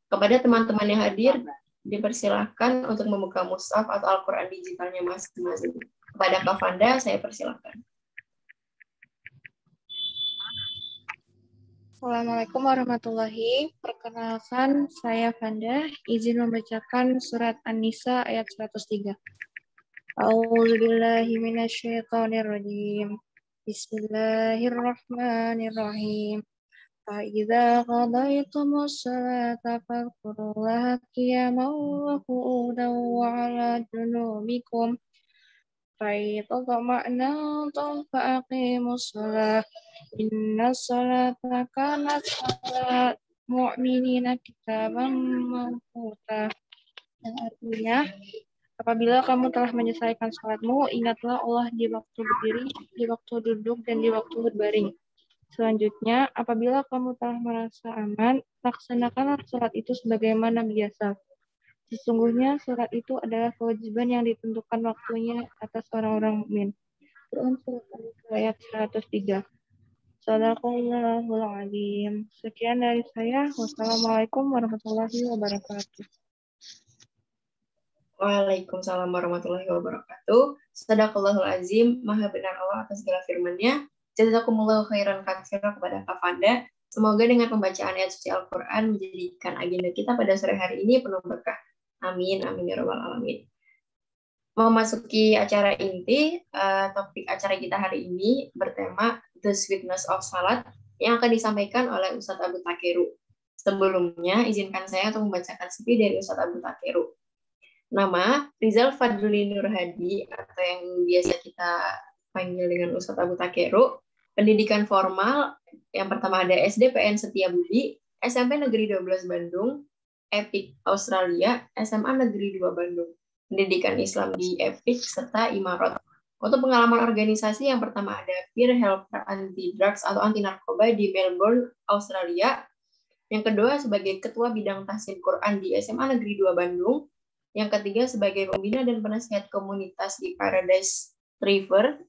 Kepada teman-teman yang hadir, dipersilahkan untuk membuka mushaf atau Al-Quran digitalnya masing-masing. Kepada Kak Fanda, saya persilahkan. Assalamualaikum warahmatullahi wabarakatuh. Perkenalkan, saya Fanda. Izin membacakan surat An-Nisa ayat 103. A'udzubillahi minasyaitonirrajim. Bismillahirrahmanirrahim. Fa'idza qadaytumus salata fadhkurullaha qiyaman wa qu'udan wa 'ala junubikum. Fa'idza tama'nantum fa'aqimus shalah. Inna sholata kanat 'alal mu'minina kitaban mawquta. Yang artinya, apabila kamu telah menyelesaikan sholatmu, ingatlah Allah di waktu berdiri, di waktu duduk, dan di waktu berbaring. Selanjutnya, apabila kamu telah merasa aman, laksanakanlah sholat itu sebagaimana biasa. Sesungguhnya sholat itu adalah kewajiban yang ditentukan waktunya atas orang-orang mukmin. Quran surat An-Nisa ayat 103. Shadaqallahul Azim. Sekian dari saya. Wassalamualaikum warahmatullahi wabarakatuh. Waalaikumsalam warahmatullahi wabarakatuh. Shadaqallahul Azim, maha benar Allah atas segala firman-Nya. Jazakumullahu khairan katsira kepada Kak Fanda. Semoga dengan pembacaan ayat suci Al-Quran menjadikan agenda kita pada sore hari ini penuh berkah. Amin, amin ya rabbal alamin. Memasuki acara inti, topik acara kita hari ini bertema The Sweetness of Salat yang akan disampaikan oleh Ustadz Abu Takeru. Sebelumnya, izinkan saya untuk membacakan CV dari Ustadz Abu Takeru. Nama, Rizal Fadli Nur Hadi, atau yang biasa kita panggil dengan Ustadz Abu Takeru. Pendidikan formal, yang pertama ada SD PN Setiabudi, SMP Negeri 12 Bandung, EPIK Australia, SMA Negeri 2 Bandung. Pendidikan Islam di EPIK, serta Imarat. Untuk pengalaman organisasi, yang pertama ada Peer Helper Anti-Drugs atau Anti-Narkoba di Melbourne, Australia. Yang kedua, sebagai Ketua Bidang Tahsin Quran di SMA Negeri 2 Bandung. Yang ketiga, sebagai pembina dan penasihat komunitas di Paradise River.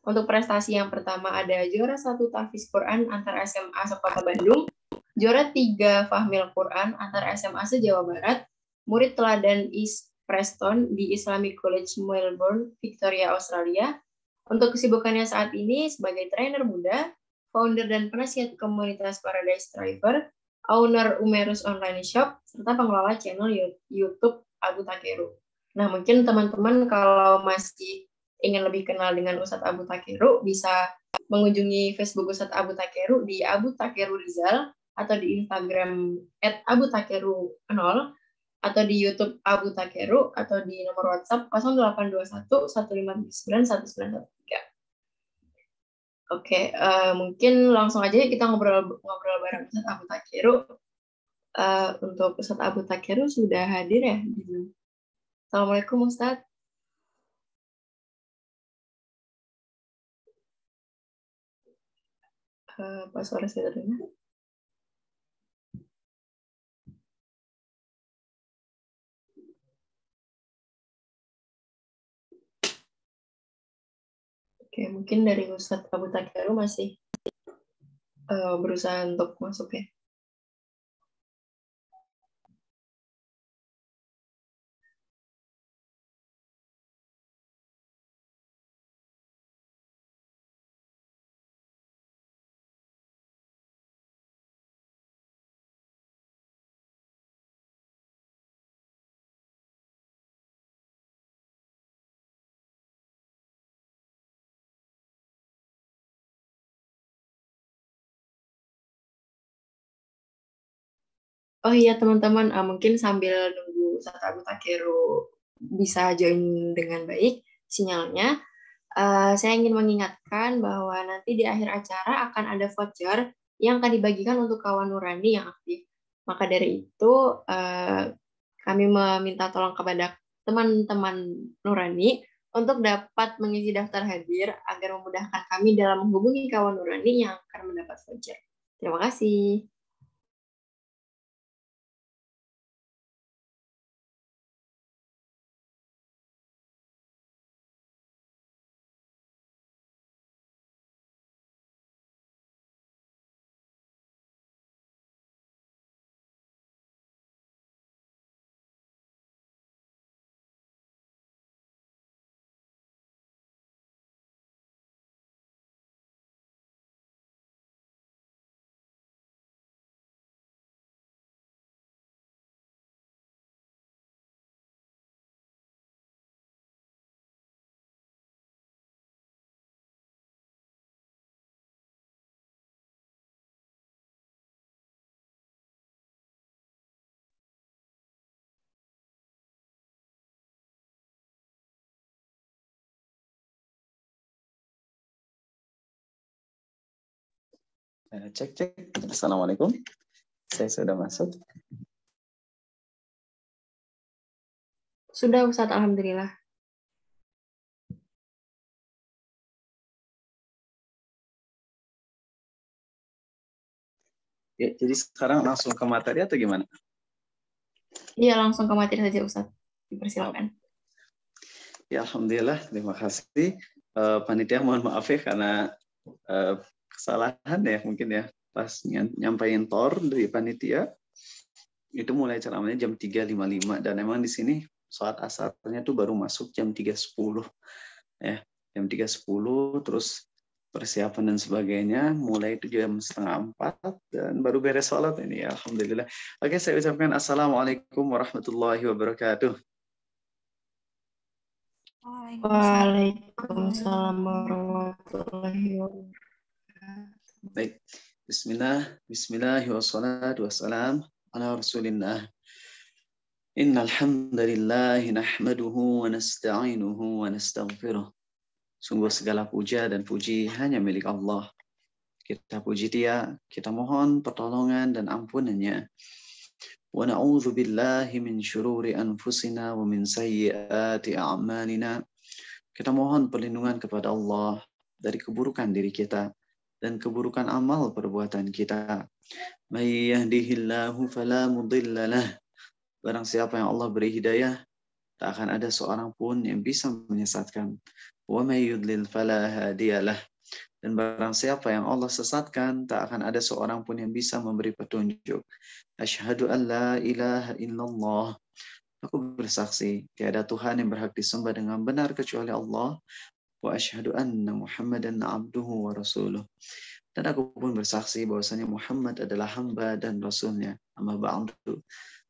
Untuk prestasi yang pertama ada juara 1 tahfiz Quran antar SMA se-Kota Bandung, juara 3 Fahmil Quran antar SMA se-Jawa Barat, murid teladan East Preston di Islamic College Melbourne, Victoria, Australia. Untuk kesibukannya saat ini sebagai trainer muda, founder dan penasihat komunitas Paradise Driver, owner Umerus Online Shop, serta pengelola channel YouTube Abu Takeru. Nah, mungkin teman-teman kalau masih ingin lebih kenal dengan Ustadz Abu Takeru, bisa mengunjungi Facebook Ustadz Abu Takeru di Abu Takeru Rizal, atau di Instagram @abutakeru0, atau di YouTube Abu Takeru, atau di nomor WhatsApp 0821 159 1913. Oke, mungkin langsung aja kita ngobrol bareng Ustadz Abu Takeru. Untuk Ustadz Abu Takeru sudah hadir ya? Assalamualaikum Ustadz. Pak suara saya terdengar? Oke, mungkin dari Ustadz Abu Takeru masih berusaha untuk masuk ya. Oh iya teman-teman, mungkin sambil nunggu Ustadz Abu Takeru bisa join dengan baik sinyalnya, saya ingin mengingatkan bahwa nanti di akhir acara akan ada voucher yang akan dibagikan untuk kawan Nurani yang aktif. Maka dari itu, kami meminta tolong kepada teman-teman Nurani untuk dapat mengisi daftar hadir agar memudahkan kami dalam menghubungi kawan Nurani yang akan mendapat voucher. Terima kasih. Cek. Assalamualaikum. Saya sudah masuk. Sudah Ustaz, alhamdulillah. Ya, jadi sekarang langsung ke materi atau gimana? Iya, langsung ke materi saja Ustaz. Dipersilakan. Ya, alhamdulillah. Terima kasih. Panitia mohon maaf ya karena kesalahan ya mungkin ya. Pas nyampaiin tor dari panitia, itu mulai ceramahnya jam 3.55 dan emang di sini sholat asarnya tuh baru masuk jam 3.10 ya. Jam 3.10 terus persiapan dan sebagainya mulai itu jam 3:30 dan baru beres sholat ini ya, alhamdulillah. Oke, saya ucapkan assalamualaikum warahmatullahi wabarakatuh. Waalaikumsalam warahmatullahi wabarakatuh. Baik, Bismillahirrahmanirrahim. Ala Rasulillah. Innal hamdalillah nahmaduhu wa nasta'inuhu wa nastaghfiruh. Sungguh segala puja dan puji hanya milik Allah. Kita puji Dia, kita mohon pertolongan dan ampunannya. Wa na'udzu billahi min syururi anfusina wa min sayyiati a'malina. Kita mohon perlindungan kepada Allah dari keburukan diri kita dan keburukan amal perbuatan kita. May yahdihillahu fala mudilla lah. Barang siapa yang Allah beri hidayah, tak akan ada seorang pun yang bisa menyesatkan. Wa may yudlil fala hadiyalah. Dan barang siapa yang Allah sesatkan, tak akan ada seorang pun yang bisa memberi petunjuk. Asyhadu an la ilaha illallah. Aku bersaksi, tiada Tuhan yang berhak disembah dengan benar kecuali Allah. Wa asyhadu anna Muhammadan abduhu wa rasuluh. Dan aku pun bersaksi bahwasanya Muhammad adalah hamba dan rasulnya. Amma ba'du.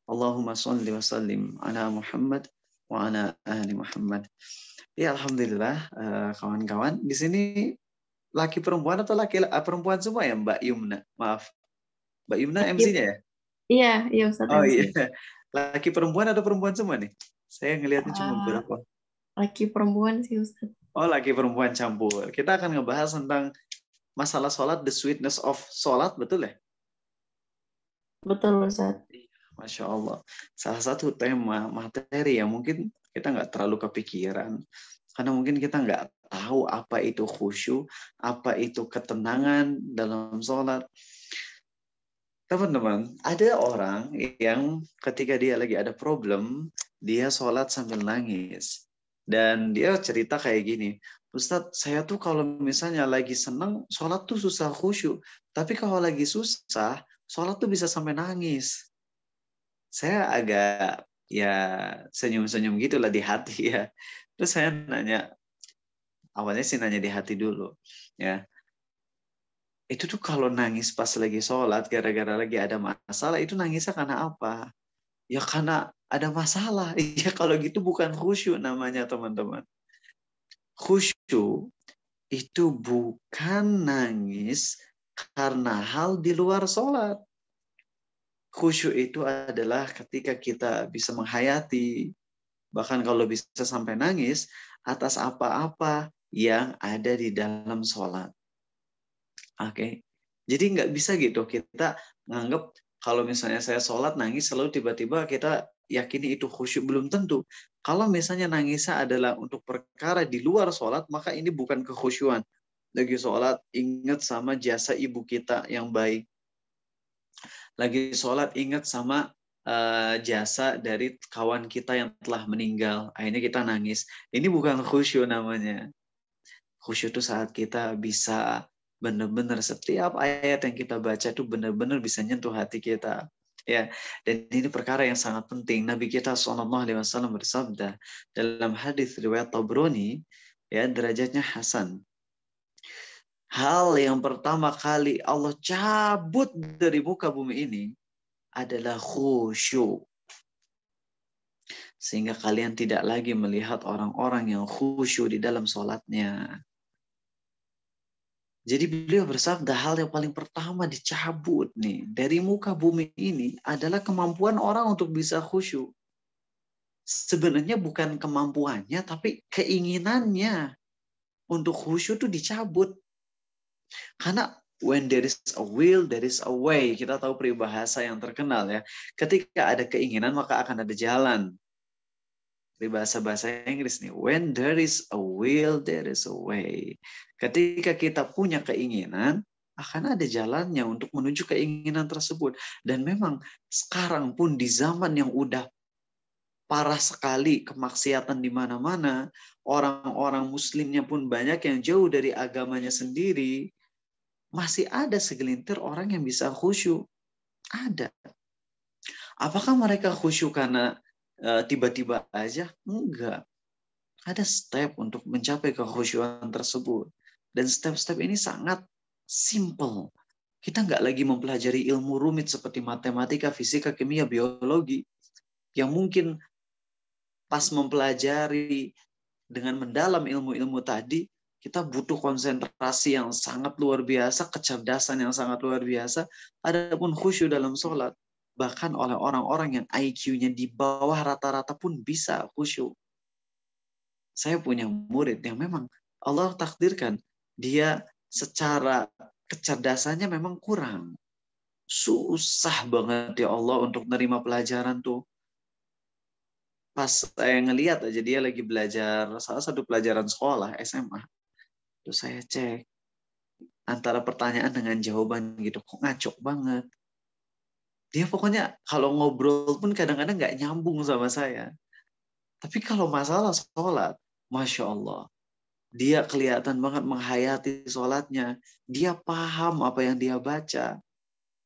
Allahumma sholli wa sallim ala Muhammad wa ala ahli Muhammad. Ya, alhamdulillah kawan-kawan. Di sini laki perempuan atau laki perempuan semua ya, Mbak Yumna? Maaf. Mbak Yumna MC-nya ya? Iya Ustaz. Oh MC. iya. Laki perempuan atau perempuan semua nih? Saya ngelihatnya cuma berapa. Laki perempuan sih Ustaz. Oh, laki perempuan campur. Kita akan ngebahas tentang masalah sholat, the sweetness of sholat, betul ya? Betul Ustaz. Masya Allah. Salah satu tema materi yang mungkin kita nggak terlalu kepikiran. Karena mungkin kita nggak tahu apa itu khusyuk, apa itu ketenangan dalam sholat. Teman-teman, ada orang yang ketika dia lagi ada problem, dia sholat sambil nangis. Dan dia cerita kayak gini, Ustadz, saya tuh kalau misalnya lagi seneng, sholat tuh susah khusyuk. Tapi kalau lagi susah, sholat tuh bisa sampai nangis. Saya agak ya senyum-senyum gitulah di hati ya. Terus saya nanya, awalnya sih nanya di hati dulu. Ya, itu tuh kalau nangis pas lagi sholat, gara-gara lagi ada masalah, itu nangisnya karena apa? Ya karena ada masalah. Ya kalau gitu bukan khusyuk namanya teman-teman. Khusyuk itu bukan nangis karena hal di luar sholat. Khusyuk itu adalah ketika kita bisa menghayati, bahkan kalau bisa sampai nangis, atas apa-apa yang ada di dalam sholat. Oke, jadi nggak bisa gitu kita nganggap kalau misalnya saya sholat nangis selalu tiba-tiba kita yakini itu khusyuk, belum tentu. Kalau misalnya nangisnya adalah untuk perkara di luar sholat, maka ini bukan kekhusyuan. Lagi sholat ingat sama jasa ibu kita yang baik. Lagi sholat ingat sama jasa dari kawan kita yang telah meninggal. Akhirnya kita nangis. Ini bukan khusyuk namanya. Khusyuk itu saat kita bisa benar-benar setiap ayat yang kita baca itu benar-benar bisa nyentuh hati kita. Ya, dan ini perkara yang sangat penting. Nabi kita SAW bersabda dalam hadis riwayat Tabrani, ya, derajatnya hasan. Hal yang pertama kali Allah cabut dari muka bumi ini adalah khusyuk. Sehingga kalian tidak lagi melihat orang-orang yang khusyuk di dalam sholatnya. Jadi beliau bersabda hal yang paling pertama dicabut nih dari muka bumi ini adalah kemampuan orang untuk bisa khusyuk. Sebenarnya bukan kemampuannya tapi keinginannya untuk khusyuk itu dicabut. Karena When there is a will, there is a way. Kita tahu peribahasa yang terkenal ya. Ketika ada keinginan, maka akan ada jalan. Peribahasa bahasa Inggris nih. When there is a will, there is a way. Ketika kita punya keinginan, akan ada jalannya untuk menuju keinginan tersebut. Dan memang sekarang pun di zaman yang udah parah sekali, kemaksiatan di mana-mana, orang-orang muslimnya pun banyak yang jauh dari agamanya sendiri, masih ada segelintir orang yang bisa khusyuk. Ada. Apakah mereka khusyuk karena tiba-tiba aja? Enggak. Ada step untuk mencapai kekhusyuan tersebut. Dan step-step ini sangat simple. Kita nggak lagi mempelajari ilmu rumit seperti matematika, fisika, kimia, biologi. Yang mungkin pas mempelajari dengan mendalam ilmu-ilmu tadi, kita butuh konsentrasi yang sangat luar biasa, kecerdasan yang sangat luar biasa. Adapun khusyuk dalam sholat, bahkan oleh orang-orang yang IQ-nya di bawah rata-rata pun bisa khusyuk. Saya punya murid yang memang Allah takdirkan, dia secara kecerdasannya memang kurang. Susah banget ya Allah untuk nerima pelajaran tuh. Pas saya ngelihat aja dia lagi belajar salah satu pelajaran sekolah SMA. Terus saya cek antara pertanyaan dengan jawaban gitu, kok ngaco banget. Dia pokoknya kalau ngobrol pun kadang-kadang nggak nyambung sama saya. Tapi kalau masalah sholat, Masya Allah, dia kelihatan banget menghayati sholatnya. Dia paham apa yang dia baca.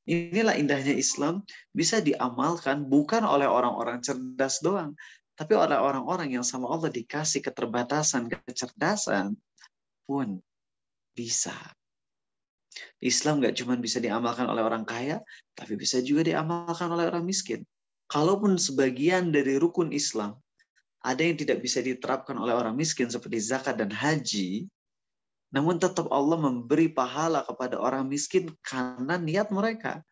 Inilah indahnya Islam, bisa diamalkan bukan oleh orang-orang cerdas doang, tapi oleh orang-orang yang sama Allah dikasih keterbatasan, kecerdasan pun bisa. Islam nggak cuma bisa diamalkan oleh orang kaya, tapi bisa juga diamalkan oleh orang miskin. Kalaupun sebagian dari rukun Islam ada yang tidak bisa diterapkan oleh orang miskin seperti zakat dan haji, namun tetap Allah memberi pahala kepada orang miskin karena niat mereka.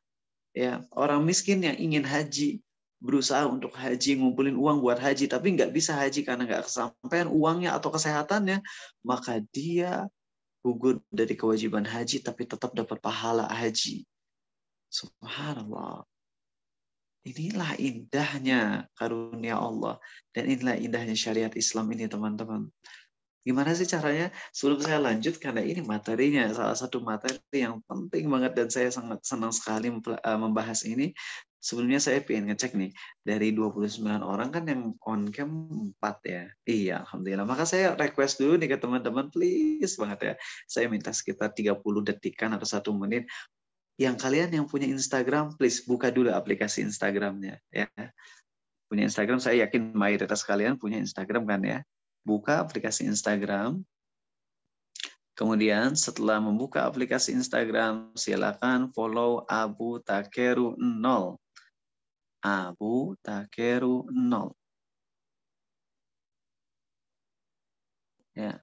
Ya, orang miskin yang ingin haji, berusaha untuk haji, ngumpulin uang buat haji, tapi nggak bisa haji karena nggak kesampaian uangnya atau kesehatannya, maka dia gugur dari kewajiban haji tapi tetap dapat pahala haji. Subhanallah. Inilah indahnya karunia Allah dan inilah indahnya syariat Islam ini, teman-teman. Gimana sih caranya? Sebelum saya lanjut, karena ini materinya salah satu materi yang penting banget dan saya sangat senang sekali membahas ini. Sebelumnya saya pengen ngecek nih, dari 29 orang kan yang on cam 4 ya. Iya, alhamdulillah. Maka saya request dulu nih ke teman-teman, please banget ya. Saya minta sekitar 30 detikan atau 1 menit. Yang kalian yang punya Instagram, please buka dulu aplikasi Instagramnya ya. Punya Instagram, saya yakin mayoritas kalian punya Instagram kan ya. Buka aplikasi Instagram. Kemudian setelah membuka aplikasi Instagram, silakan follow Abu Takeru 0. Abu Takeru 0. Ya.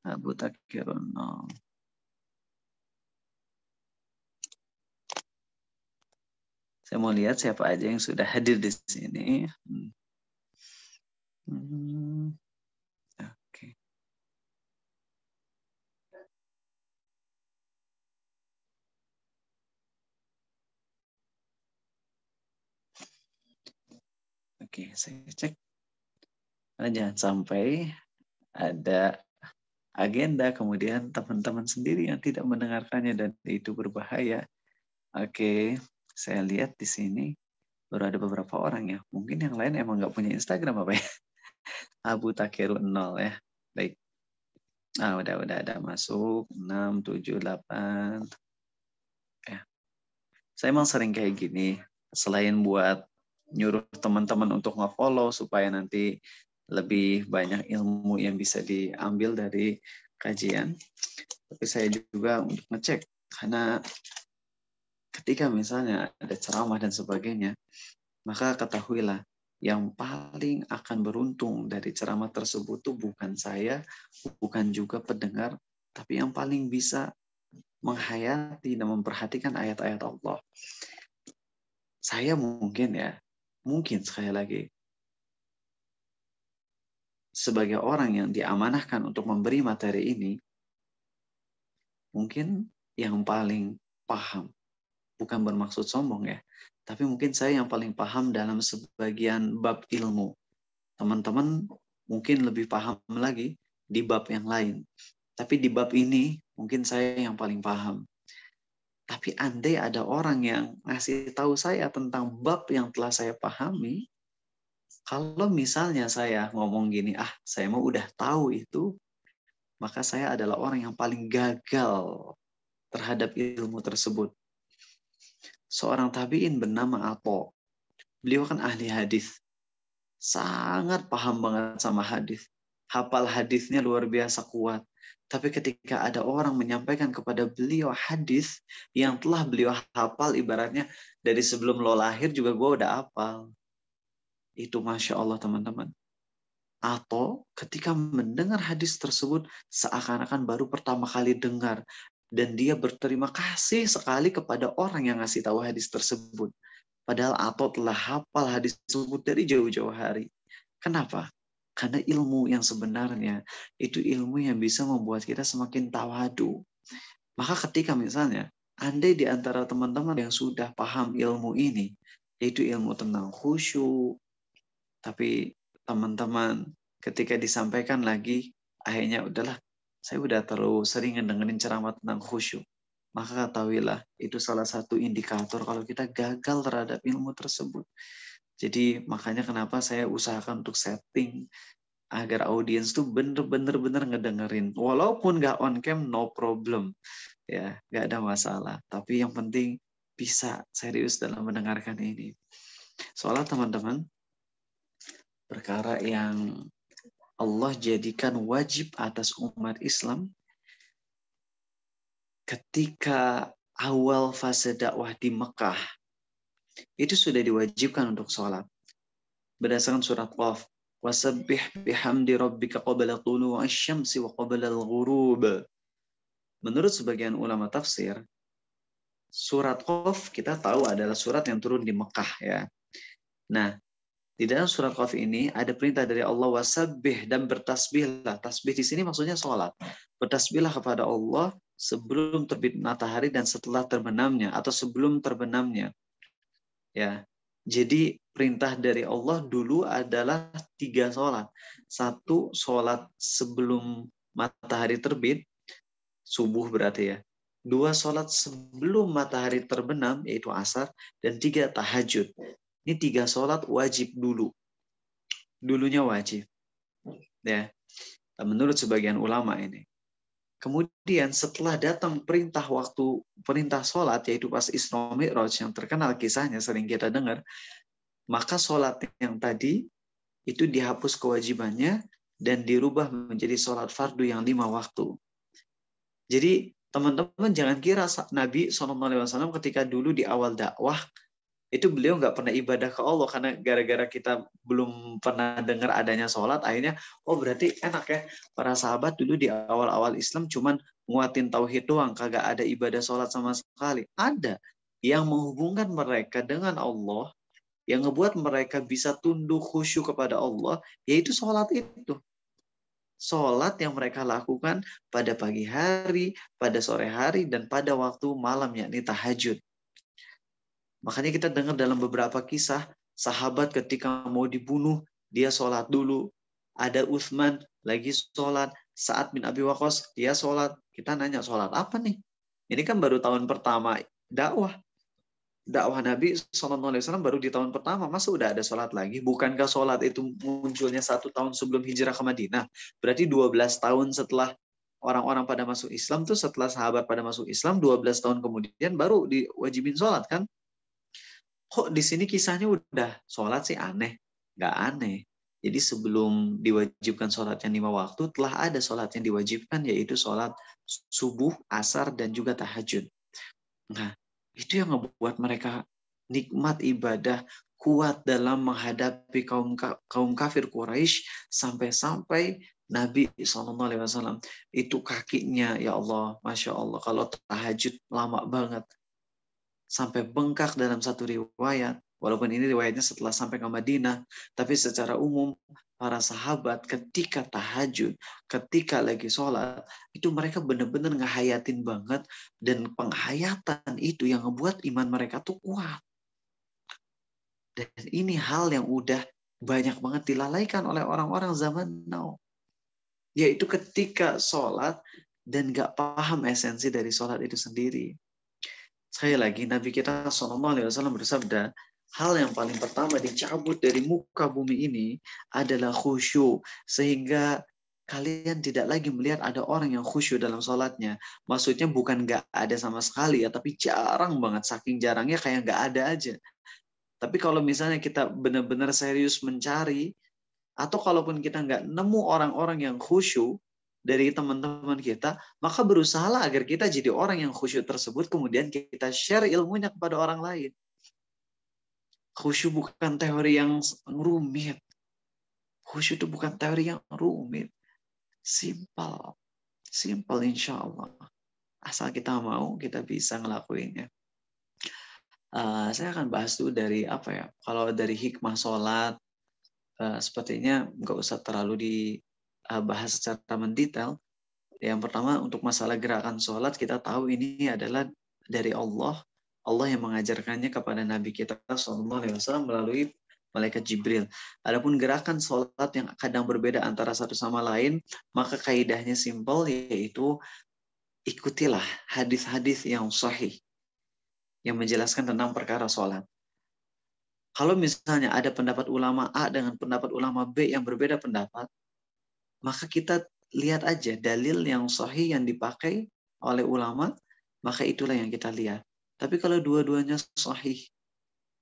Abu Takeru 0. Saya mau lihat siapa aja yang sudah hadir di sini. Oke. Oke, saya cek. Jangan sampai ada agenda kemudian teman-teman sendiri yang tidak mendengarkannya dan itu berbahaya. Oke, saya lihat di sini baru ada beberapa orang ya. Mungkin yang lain emang nggak punya Instagram apa ya? Abu Takeru 0 ya. Baik. Udah ada masuk 6, 7, 8. Ya. Saya emang sering kayak gini. Selain buat nyuruh teman-teman untuk nge-follow supaya nanti lebih banyak ilmu yang bisa diambil dari kajian. Tapi saya juga untuk ngecek. Karena ketika misalnya ada ceramah dan sebagainya, maka ketahuilah yang paling akan beruntung dari ceramah tersebut itu bukan saya, bukan juga pendengar, tapi yang paling bisa menghayati dan memperhatikan ayat-ayat Allah. Saya mungkin sekali lagi, sebagai orang yang diamanahkan untuk memberi materi ini, mungkin yang paling paham. Bukan bermaksud sombong ya, tapi mungkin saya yang paling paham dalam sebagian bab ilmu. Teman-teman mungkin lebih paham lagi di bab yang lain. Tapi di bab ini mungkin saya yang paling paham. Tapi andai ada orang yang ngasih tahu saya tentang bab yang telah saya pahami, kalau misalnya saya ngomong gini, saya mau udah tahu itu, maka saya adalah orang yang paling gagal terhadap ilmu tersebut. Seorang tabi'in bernama Atha. Beliau kan ahli hadis. Sangat paham banget sama hadis. Hafal hadisnya luar biasa kuat. Tapi ketika ada orang menyampaikan kepada beliau hadis yang telah beliau hafal, ibaratnya dari sebelum lo lahir juga gue udah hafal. Itu Masya Allah teman-teman. Atau ketika mendengar hadis tersebut seakan-akan baru pertama kali dengar. Dan dia berterima kasih sekali kepada orang yang ngasih tahu hadis tersebut. Padahal Atha telah hafal hadis tersebut dari jauh-jauh hari. Kenapa? Karena ilmu yang sebenarnya itu ilmu yang bisa membuat kita semakin tawadu. Maka ketika misalnya andai di antara teman-teman yang sudah paham ilmu ini, yaitu ilmu tentang khusyuk, tapi teman-teman ketika disampaikan lagi, akhirnya udahlah, saya udah terlalu sering dengerin ceramah tentang khusyuk. Maka ketahuilah, itu salah satu indikator kalau kita gagal terhadap ilmu tersebut. Jadi makanya kenapa saya usahakan untuk setting agar audiens tuh bener-bener ngedengerin. Walaupun nggak on cam, no problem. Ya, nggak ada masalah. Tapi yang penting bisa serius dalam mendengarkan ini. Soalnya teman-teman, perkara yang Allah jadikan wajib atas umat Islam ketika awal fase dakwah di Mekah, itu sudah diwajibkan untuk sholat. Berdasarkan surat Qaf, wasabbih bihamdi rabbika qabla tulu'asy syamsi wa qabla al-ghurub. Menurut sebagian ulama tafsir, surat Qaf kita tahu adalah surat yang turun di Mekah ya. Nah, di dalam surat Qaf ini ada perintah dari Allah wasabbih, dan bertasbihlah. Tasbih di sini maksudnya sholat. Bertasbihlah kepada Allah sebelum terbit matahari dan setelah terbenamnya atau sebelum terbenamnya. Ya. Jadi perintah dari Allah dulu adalah 3 sholat. 1 sholat sebelum matahari terbit, subuh berarti ya. 2 sholat sebelum matahari terbenam, yaitu asar. Dan 3 tahajud. Ini 3 sholat wajib dulu. Dulunya wajib. Ya. Menurut sebagian ulama ini. Kemudian setelah datang perintah sholat, yaitu pas Isra Mi'raj yang terkenal kisahnya sering kita dengar, maka sholat yang tadi itu dihapus kewajibannya dan dirubah menjadi sholat fardu yang 5 waktu. Jadi teman-teman jangan kira Nabi SAW ketika dulu di awal dakwah, itu beliau nggak pernah ibadah ke Allah karena gara-gara kita belum pernah dengar adanya sholat, akhirnya berarti enak ya, para sahabat dulu di awal-awal Islam cuman nguatin tauhid doang, kagak ada ibadah sholat sama sekali. Ada yang menghubungkan mereka dengan Allah, yang ngebuat mereka bisa tunduk khusyuk kepada Allah, yaitu sholat itu. Sholat yang mereka lakukan pada pagi hari, pada sore hari, dan pada waktu malam, yakni tahajud. Makanya kita dengar dalam beberapa kisah, sahabat ketika mau dibunuh, dia sholat dulu. Ada Utsman lagi sholat, Sa'ad bin Abi Waqqas, dia sholat. Kita nanya, sholat apa nih? Ini kan baru tahun pertama dakwah. Dakwah Nabi SAW baru di tahun pertama, masa udah ada sholat lagi? Bukankah sholat itu munculnya 1 tahun sebelum hijrah ke Madinah? Berarti 12 tahun setelah orang-orang pada masuk Islam, tuh setelah sahabat pada masuk Islam, 12 tahun kemudian baru diwajibin sholat kan? Kok di sini kisahnya udah sholat sih aneh? Nggak aneh. Jadi sebelum diwajibkan sholat yang 5 waktu, telah ada sholat yang diwajibkan, yaitu sholat subuh, asar, dan juga tahajud. Nah, itu yang membuat mereka nikmat ibadah, kuat dalam menghadapi kaum kafir Quraisy, sampai-sampai Nabi SAW itu kakinya, ya Allah, Masya Allah, kalau tahajud lama banget. Sampai bengkak dalam satu riwayat. Walaupun ini riwayatnya setelah sampai ke Madinah, tapi secara umum para sahabat ketika tahajud, ketika lagi sholat, itu mereka benar-benar ngehayatin banget, dan penghayatan itu yang ngebuat iman mereka tuh kuat. Dan ini hal yang udah banyak banget dilalaikan oleh orang-orang zaman now. Yaitu ketika sholat dan gak paham esensi dari sholat itu sendiri. Sekali lagi, Nabi kita SAW bersabda, hal yang paling pertama dicabut dari muka bumi ini adalah khusyuk. Sehingga kalian tidak lagi melihat ada orang yang khusyuk dalam sholatnya. Maksudnya bukan nggak ada sama sekali ya, tapi jarang banget. Saking jarangnya kayak nggak ada aja. Tapi kalau misalnya kita benar-benar serius mencari, atau kalaupun kita nggak nemu orang-orang yang khusyuk dari teman-teman kita, maka berusahalah agar kita jadi orang yang khusyuk tersebut, kemudian kita share ilmunya kepada orang lain. Khusyuk bukan teori yang rumit. Khusyuk itu bukan teori yang rumit. Simple. Simple insya Allah. Asal kita mau, kita bisa ngelakuinnya. Saya akan bahas dulu dari apa ya. Kalau dari hikmah sholat, sepertinya nggak usah terlalu dibahas secara mendetail. Yang pertama, untuk masalah gerakan sholat, kita tahu ini adalah dari Allah. Allah yang mengajarkannya kepada Nabi kita SAW melalui malaikat Jibril. Adapun gerakan sholat yang kadang berbeda antara satu sama lain, maka kaidahnya simpel, yaitu ikutilah hadis-hadis yang sahih yang menjelaskan tentang perkara sholat. Kalau misalnya ada pendapat ulama A dengan pendapat ulama B yang berbeda pendapat, maka kita lihat aja dalil yang sahih yang dipakai oleh ulama, maka itulah yang kita lihat. Tapi kalau dua-duanya sahih,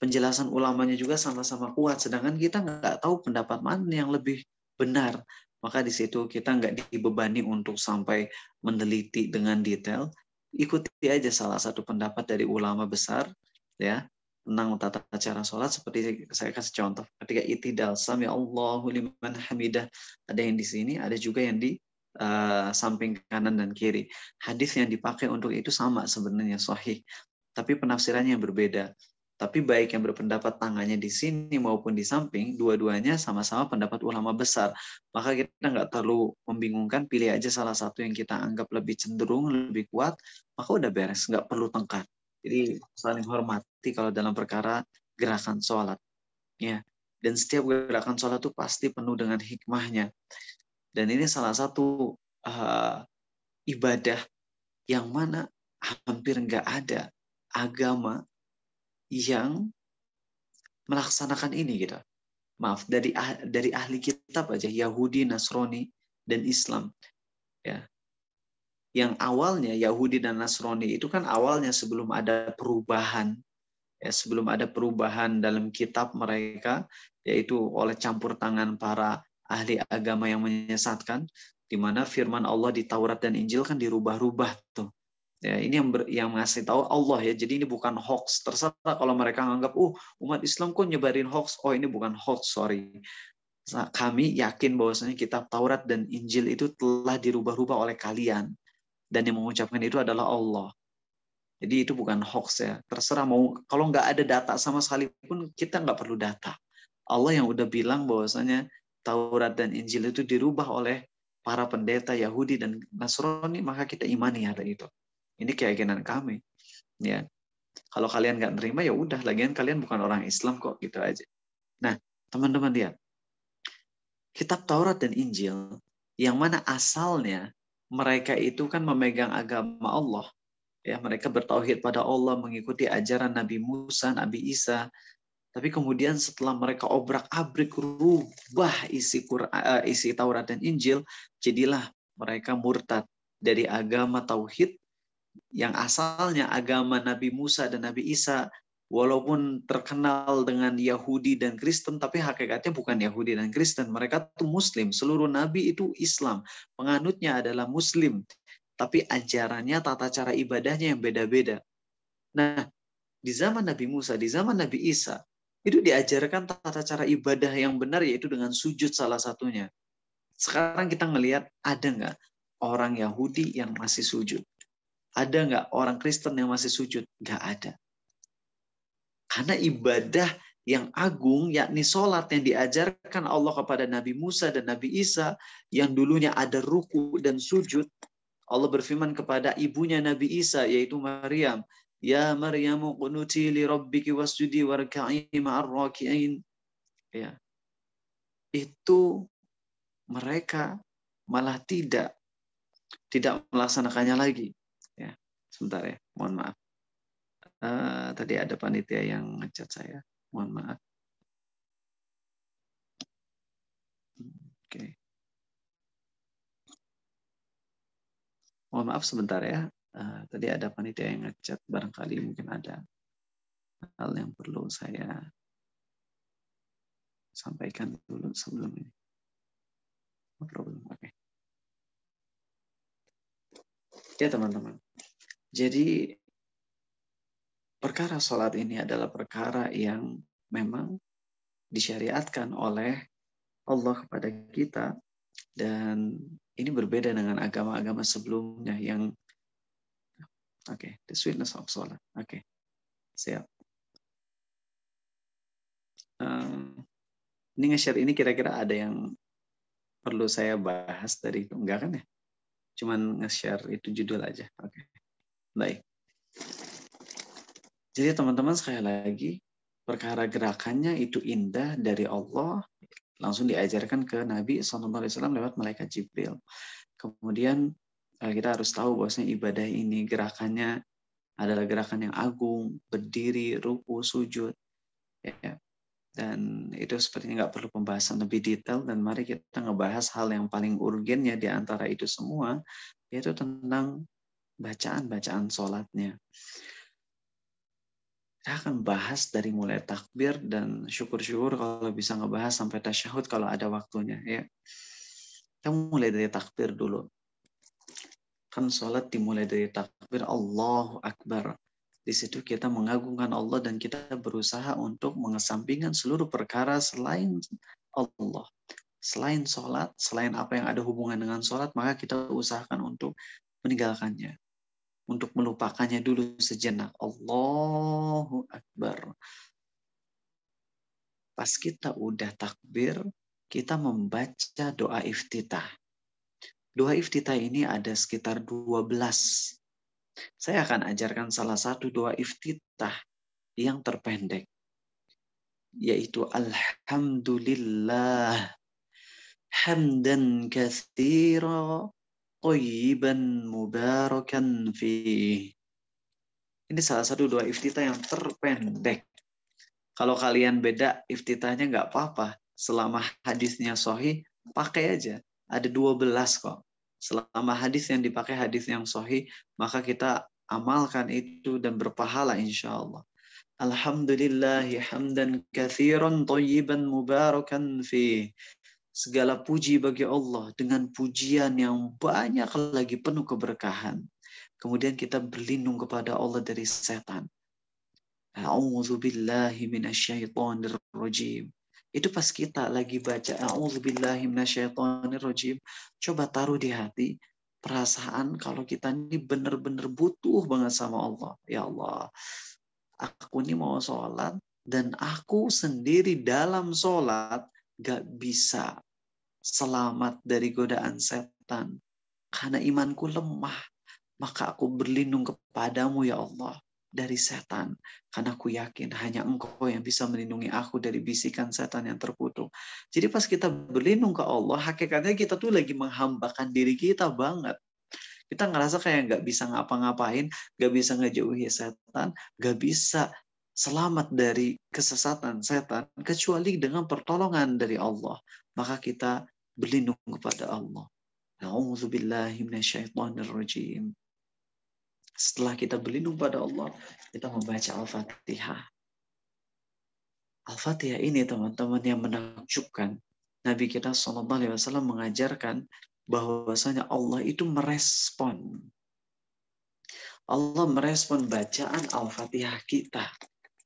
penjelasan ulamanya juga sama-sama kuat, sedangkan kita nggak tahu pendapat mana yang lebih benar, maka di situ kita nggak dibebani untuk sampai meneliti dengan detail. Ikuti aja salah satu pendapat dari ulama besar, ya, tentang tata cara sholat. Seperti saya kasih contoh, ketika itidal, sami Allahu liman hamidah, ada yang di sini, ada juga yang di samping kanan dan kiri. Hadis yang dipakai untuk itu sama sebenarnya, sahih, tapi penafsirannya yang berbeda. Tapi baik yang berpendapat tangannya di sini maupun di samping, dua-duanya sama-sama pendapat ulama besar. Maka kita nggak terlalu membingungkan, pilih aja salah satu yang kita anggap lebih cenderung, lebih kuat, maka udah beres, nggak perlu tengkar. Jadi saling hormati kalau dalam perkara gerakan sholat. Ya. Dan setiap gerakan sholat itu pasti penuh dengan hikmahnya. Dan ini salah satu ibadah yang mana hampir nggak ada agama yang melaksanakan ini gitu. Maaf, dari ahli kitab aja, Yahudi, Nasrani, dan Islam. Ya. Yang awalnya Yahudi dan Nasrani itu kan awalnya sebelum ada perubahan, ya, sebelum ada perubahan dalam kitab mereka, yaitu oleh campur tangan para ahli agama yang menyesatkan, di mana firman Allah di Taurat dan Injil kan dirubah-rubah tuh. Ya, ini yang ngasih tahu Allah ya. Jadi ini bukan hoax. Terserah kalau mereka menganggap, umat Islam kok nyebarin hoax. Oh, ini bukan hoax, sorry. Kami yakin bahwasanya kitab Taurat dan Injil itu telah dirubah-rubah oleh kalian. Dan yang mengucapkan itu adalah Allah. Jadi itu bukan hoax ya. Terserah mau, kalau nggak ada data sama sekali pun, kita nggak perlu data. Allah yang udah bilang bahwasanya Taurat dan Injil itu dirubah oleh para pendeta Yahudi dan Nasrani, maka kita imani hal itu. Ini keyakinan kami, ya. Kalau kalian nggak nerima ya udah, lagian kalian bukan orang Islam kok, gitu aja. Nah, teman-teman lihat, kitab Taurat dan Injil, yang mana asalnya mereka itu kan memegang agama Allah, ya. Mereka bertauhid pada Allah, mengikuti ajaran Nabi Musa, Nabi Isa. Tapi kemudian setelah mereka obrak-abrik rubah isi Taurat dan Injil, jadilah mereka murtad dari agama tauhid yang asalnya agama Nabi Musa dan Nabi Isa, walaupun terkenal dengan Yahudi dan Kristen, tapi hakikatnya bukan Yahudi dan Kristen. Mereka itu Muslim. Seluruh Nabi itu Islam. Penganutnya adalah Muslim. Tapi ajarannya, tata cara ibadahnya yang beda-beda. Nah, di zaman Nabi Musa, di zaman Nabi Isa, itu diajarkan tata cara ibadah yang benar, yaitu dengan sujud salah satunya. Sekarang kita ngelihat, ada nggak orang Yahudi yang masih sujud? Ada nggak orang Kristen yang masih sujud? Nggak ada. Karena ibadah yang agung, yakni sholat yang diajarkan Allah kepada Nabi Musa dan Nabi Isa, yang dulunya ada ruku dan sujud. Allah berfirman kepada ibunya Nabi Isa, yaitu Maryam, Ya Maryamu qunuti li rabbiki wasjudi warka'i ma'ar raki'in. Ya. Itu mereka malah tidak melaksanakannya lagi. Ya, sebentar ya, mohon maaf. Tadi ada panitia yang ngechat saya, mohon maaf. Oke. Mohon maaf sebentar ya. Tadi ada panitia yang ngechat, barangkali mungkin ada hal yang perlu saya sampaikan dulu sebelum ini. No problem. Oke. Ya teman-teman. Jadi perkara sholat ini adalah perkara yang memang disyariatkan oleh Allah kepada kita, dan ini berbeda dengan agama-agama sebelumnya yang the sweetness of sholat. Siap. Ini nge-share ini kira-kira ada yang perlu saya bahas dari itu? Enggak kan ya? Cuman nge-share itu judul aja. Baik. Jadi teman-teman, sekali lagi, perkara gerakannya itu indah dari Allah, langsung diajarkan ke Nabi SAW lewat malaikat Jibril. Kemudian kita harus tahu bahwasanya ibadah ini gerakannya adalah gerakan yang agung, berdiri, ruku, sujud. Ya. Dan itu sepertinya nggak perlu pembahasan lebih detail, dan mari kita ngebahas hal yang paling urgennya di antara itu semua, yaitu tentang bacaan sholatnya. Kita akan bahas dari mulai takbir, dan syukur-syukur kalau bisa ngebahas sampai tasyahud kalau ada waktunya. Ya. Kita mulai dari takbir dulu. Kan sholat dimulai dari takbir Allahu Akbar. Di situ kita mengagungkan Allah dan kita berusaha untuk mengesampingkan seluruh perkara selain Allah. Selain sholat, selain apa yang ada hubungan dengan sholat, maka kita usahakan untuk meninggalkannya. Untuk melupakannya dulu sejenak. Allahu Akbar. Pas kita udah takbir, kita membaca doa iftitah. Doa iftitah ini ada sekitar 12. Saya akan ajarkan salah satu doa iftitah yang terpendek, yaitu Alhamdulillah hamdan katsira thayyiban mubarakan fih. Ini salah satu doa iftitah yang terpendek. Kalau kalian beda iftitahnya nggak apa-apa. Selama hadisnya sahih, pakai aja. Ada 12 kok. Selama hadis yang dipakai hadis yang sahih, maka kita amalkan itu dan berpahala insya Allah. Alhamdulillahi hamdan katsiran thayyiban mubarakan fih. Segala puji bagi Allah dengan pujian yang banyak lagi penuh keberkahan. Kemudian kita berlindung kepada Allah dari setan. A'udzubillahi minasyaitonir rajim. Itu pas kita lagi baca a'udzubillahi minasyaitonir rajim, coba taruh di hati perasaan kalau kita ini benar-benar butuh banget sama Allah. Ya Allah, aku ini mau sholat dan aku sendiri dalam sholat gak bisa selamat dari godaan setan. Karena imanku lemah, maka aku berlindung kepadamu ya Allah dari setan. Karena aku yakin hanya Engkau yang bisa melindungi aku dari bisikan setan yang terkutuk. Jadi pas kita berlindung ke Allah, hakikatnya kita tuh lagi menghambakan diri kita banget. Kita ngerasa kayak nggak bisa ngapa-ngapain, nggak bisa ngejauhi setan, nggak bisa selamat dari kesesatan setan, kecuali dengan pertolongan dari Allah. Maka kita berlindung kepada Allah. A'udzubillahi minasyaitonirrajim. Setelah kita berlindung pada Allah, kita membaca Al-Fatihah. Al-Fatihah ini teman-teman yang menakjubkan. Nabi kita SAW mengajarkan bahwasanya Allah itu merespon. Allah merespon bacaan Al-Fatihah kita.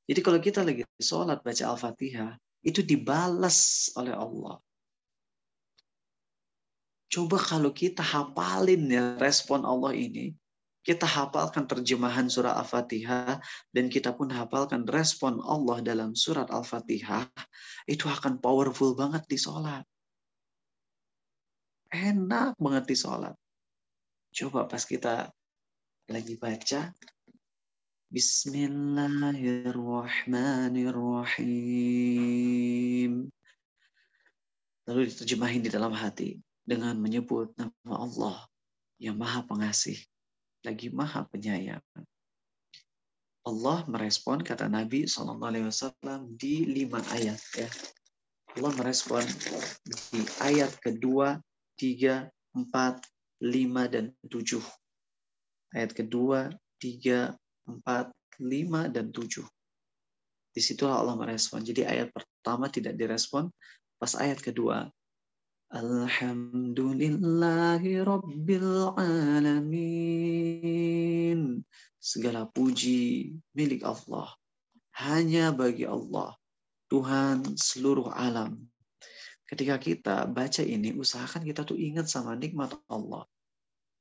Jadi kalau kita lagi sholat baca Al-Fatihah, itu dibalas oleh Allah. Coba kalau kita hafalin ya respon Allah ini, kita hafalkan terjemahan surah Al-Fatihah, dan kita pun hafalkan respon Allah dalam surat Al-Fatihah, itu akan powerful banget di sholat. Enak banget di sholat. Coba pas kita lagi baca, Bismillahirrahmanirrahim. Lalu diterjemahin di dalam hati dengan menyebut nama Allah yang Maha Pengasih, lagi Maha Penyayang. Allah merespon, kata Nabi SAW, di 5 ayat. Ya. Allah merespon di ayat kedua, 3, 4, 5, dan 7. Ayat kedua, 3, 4, 5, dan 7. Disitulah Allah merespon. Jadi ayat pertama tidak direspon. Pas ayat kedua, Alhamdulillahi Rabbil Alamin. Segala puji milik Allah. Hanya bagi Allah, Tuhan seluruh alam. Ketika kita baca ini, usahakan kita tuh ingat sama nikmat Allah.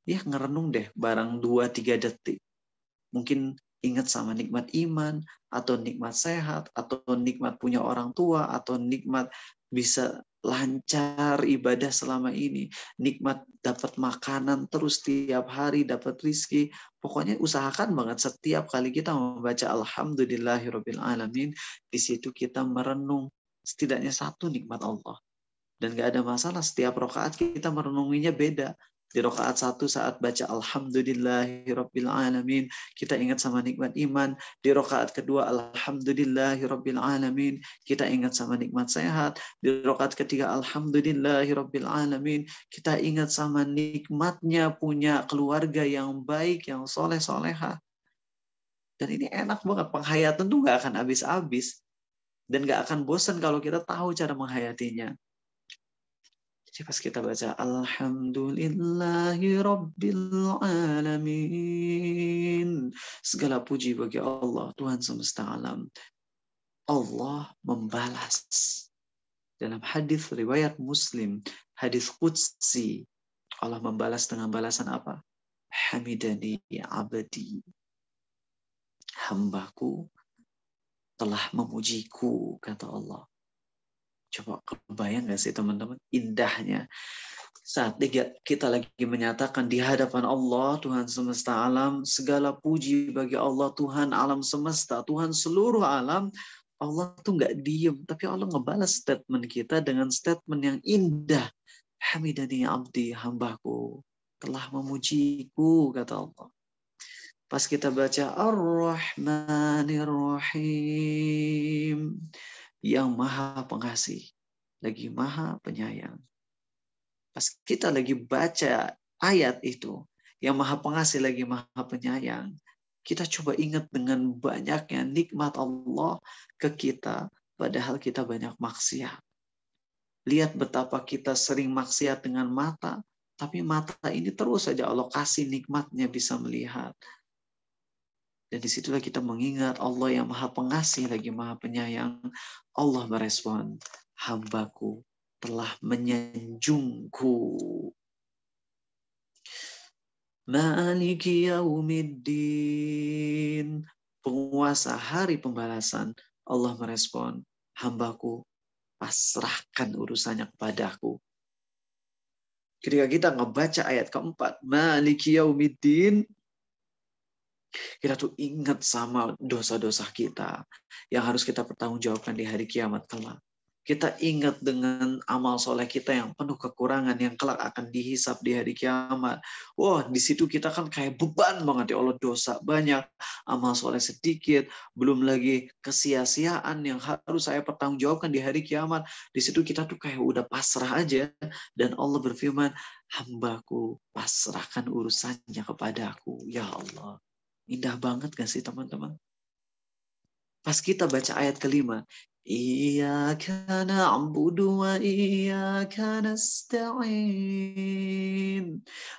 Ya, ngerenung deh barang 2-3 detik. Mungkin ingat sama nikmat iman, atau nikmat sehat, atau nikmat punya orang tua, atau nikmat bisa lancar ibadah selama ini, nikmat dapat makanan terus tiap hari, dapat rizki. Pokoknya usahakan banget setiap kali kita membaca Alhamdulillahirabbil alamin, di situ kita merenung setidaknya satu nikmat Allah. Dan gak ada masalah, setiap rakaat kita merenunginya beda. Di rakaat 1 saat baca Alhamdulillahirabbil alamin, kita ingat sama nikmat iman. Di rakaat kedua Alhamdulillahirabbil alamin, kita ingat sama nikmat sehat. Di rakaat ketiga Alhamdulillahirabbil alamin, kita ingat sama nikmatnya punya keluarga yang baik, yang soleh-solehah. Dan ini enak banget, penghayatan tuh gak akan habis-habis. Dan gak akan bosan kalau kita tahu cara menghayatinya. Jadi pas kita baca Alhamdulillahi Rabbil Alamin, segala puji bagi Allah, Tuhan semesta alam. Allah membalas. Dalam hadis riwayat Muslim, hadis Qudsi, Allah membalas dengan balasan apa? Hamidani abadi. Hambaku telah memujiku, kata Allah. Coba kebayang gak sih teman-teman indahnya saat kita lagi menyatakan di hadapan Allah, Tuhan semesta alam, segala puji bagi Allah, Tuhan alam semesta, Tuhan seluruh alam. Allah tuh gak diem, tapi Allah ngebalas statement kita dengan statement yang indah. Hamidani abdi, hambaku telah memujiku, kata Allah. Pas kita baca Ar-Rahmanir-Rahim, yang Maha Pengasih, lagi Maha Penyayang. Pas kita lagi baca ayat itu, yang Maha Pengasih lagi Maha Penyayang, kita coba ingat dengan banyaknya nikmat Allah ke kita, padahal kita banyak maksiat. Lihat betapa kita sering maksiat dengan mata, tapi mata ini terus saja Allah kasih nikmatnya bisa melihat. Dan disitulah kita mengingat Allah yang Maha Pengasih lagi Maha Penyayang. Allah merespon, hambaku telah menyanjungku. Maliki yaumiddin, penguasa hari pembalasan. Allah merespon, hambaku pasrahkan urusannya kepadaku. Ketika kita ngebaca ayat keempat, Maliki yaumiddin, kita tuh ingat sama dosa-dosa kita yang harus kita pertanggungjawabkan di hari kiamat kelak. Kita ingat dengan amal soleh kita yang penuh kekurangan yang kelak akan dihisap di hari kiamat. Wah, di situ kita kan kayak beban banget ya Allah, dosa banyak, amal soleh sedikit, belum lagi kesia-siaan yang harus saya pertanggungjawabkan di hari kiamat. Di situ kita tuh kayak udah pasrah aja, dan Allah berfirman, hambaku pasrahkan urusannya kepadaku. Ya Allah. Indah banget gak sih teman-teman? Pas kita baca ayat kelima, Iyyaka na'budu wa iyyaka nasta'in.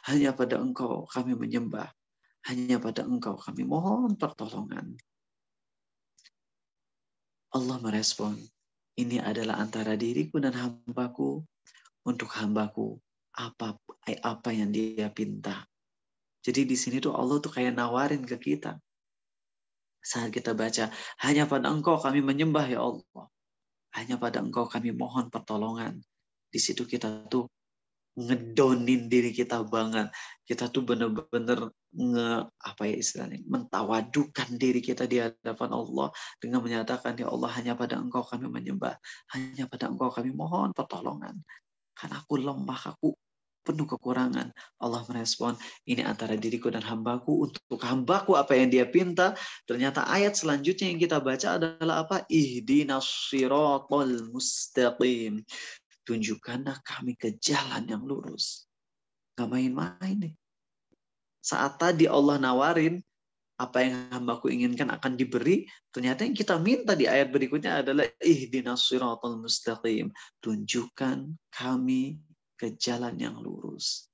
Hanya pada Engkau kami menyembah. Hanya pada Engkau kami mohon pertolongan. Allah merespon, ini adalah antara diriku dan hambaku. Untuk hambaku, apa yang dia pinta. Jadi di sini tuh Allah tuh kayak nawarin ke kita. Saat kita baca, hanya pada Engkau kami menyembah ya Allah. Hanya pada Engkau kami mohon pertolongan. Di situ kita tuh ngedownin diri kita banget. Kita tuh bener-bener apa ya istilahnya, mentawadukan diri kita di hadapan Allah dengan menyatakan, ya Allah, hanya pada Engkau kami menyembah, hanya pada Engkau kami mohon pertolongan. Karena aku lemah, aku penuh kekurangan. Allah merespon, ini antara diriku dan hambaku. Untuk hambaku apa yang dia pinta. Ternyata ayat selanjutnya yang kita baca adalah apa? Ihdinas siratal mustaqim. Tunjukkanlah kami ke jalan yang lurus. Gak main-main nih. Saat tadi Allah nawarin, apa yang hambaku inginkan akan diberi, ternyata yang kita minta di ayat berikutnya adalah ihdinas siratal mustaqim. Tunjukkan kami ke jalan yang lurus.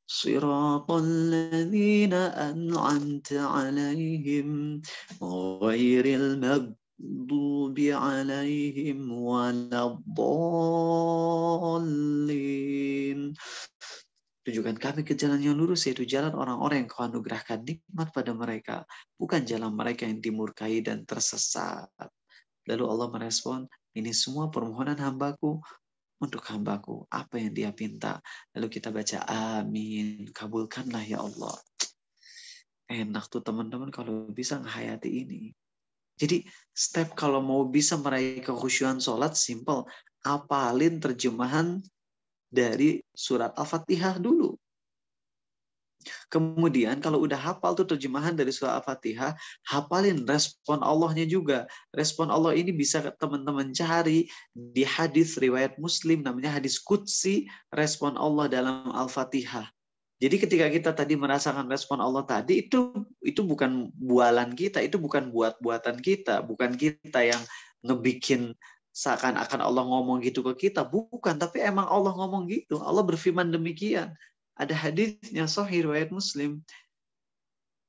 Siratal ladzina an'amta 'alaihim ghairil maghdubi 'alaihim waladdallin. Tunjukkan kami ke jalan yang lurus, yaitu jalan orang-orang yang Kau anugerahkan nikmat pada mereka, bukan jalan mereka yang dimurkai dan tersesat. Lalu Allah merespon, ini semua permohonan hambaku untuk hambaku. Apa yang dia pinta? Lalu kita baca, amin. Kabulkanlah ya Allah. Enak tuh teman-teman kalau bisa menghayati ini. Jadi step kalau mau bisa meraih kekhusyuan sholat, simple. Apalin terjemahan dari surat Al-Fatihah dulu. Kemudian kalau udah hafal tuh terjemahan dari surat Al-Fatihah, hafalin respon Allahnya juga. Respon Allah ini bisa teman-teman cari di hadis riwayat Muslim, namanya hadis qudsi, respon Allah dalam Al-Fatihah. Jadi ketika kita tadi merasakan respon Allah tadi, itu bukan bualan kita, itu bukan buat-buatan kita, bukan kita yang ngebikin seakan-akan Allah ngomong gitu ke kita, bukan, tapi emang Allah ngomong gitu. Allah berfirman demikian. Ada hadisnya sahih riwayat Muslim.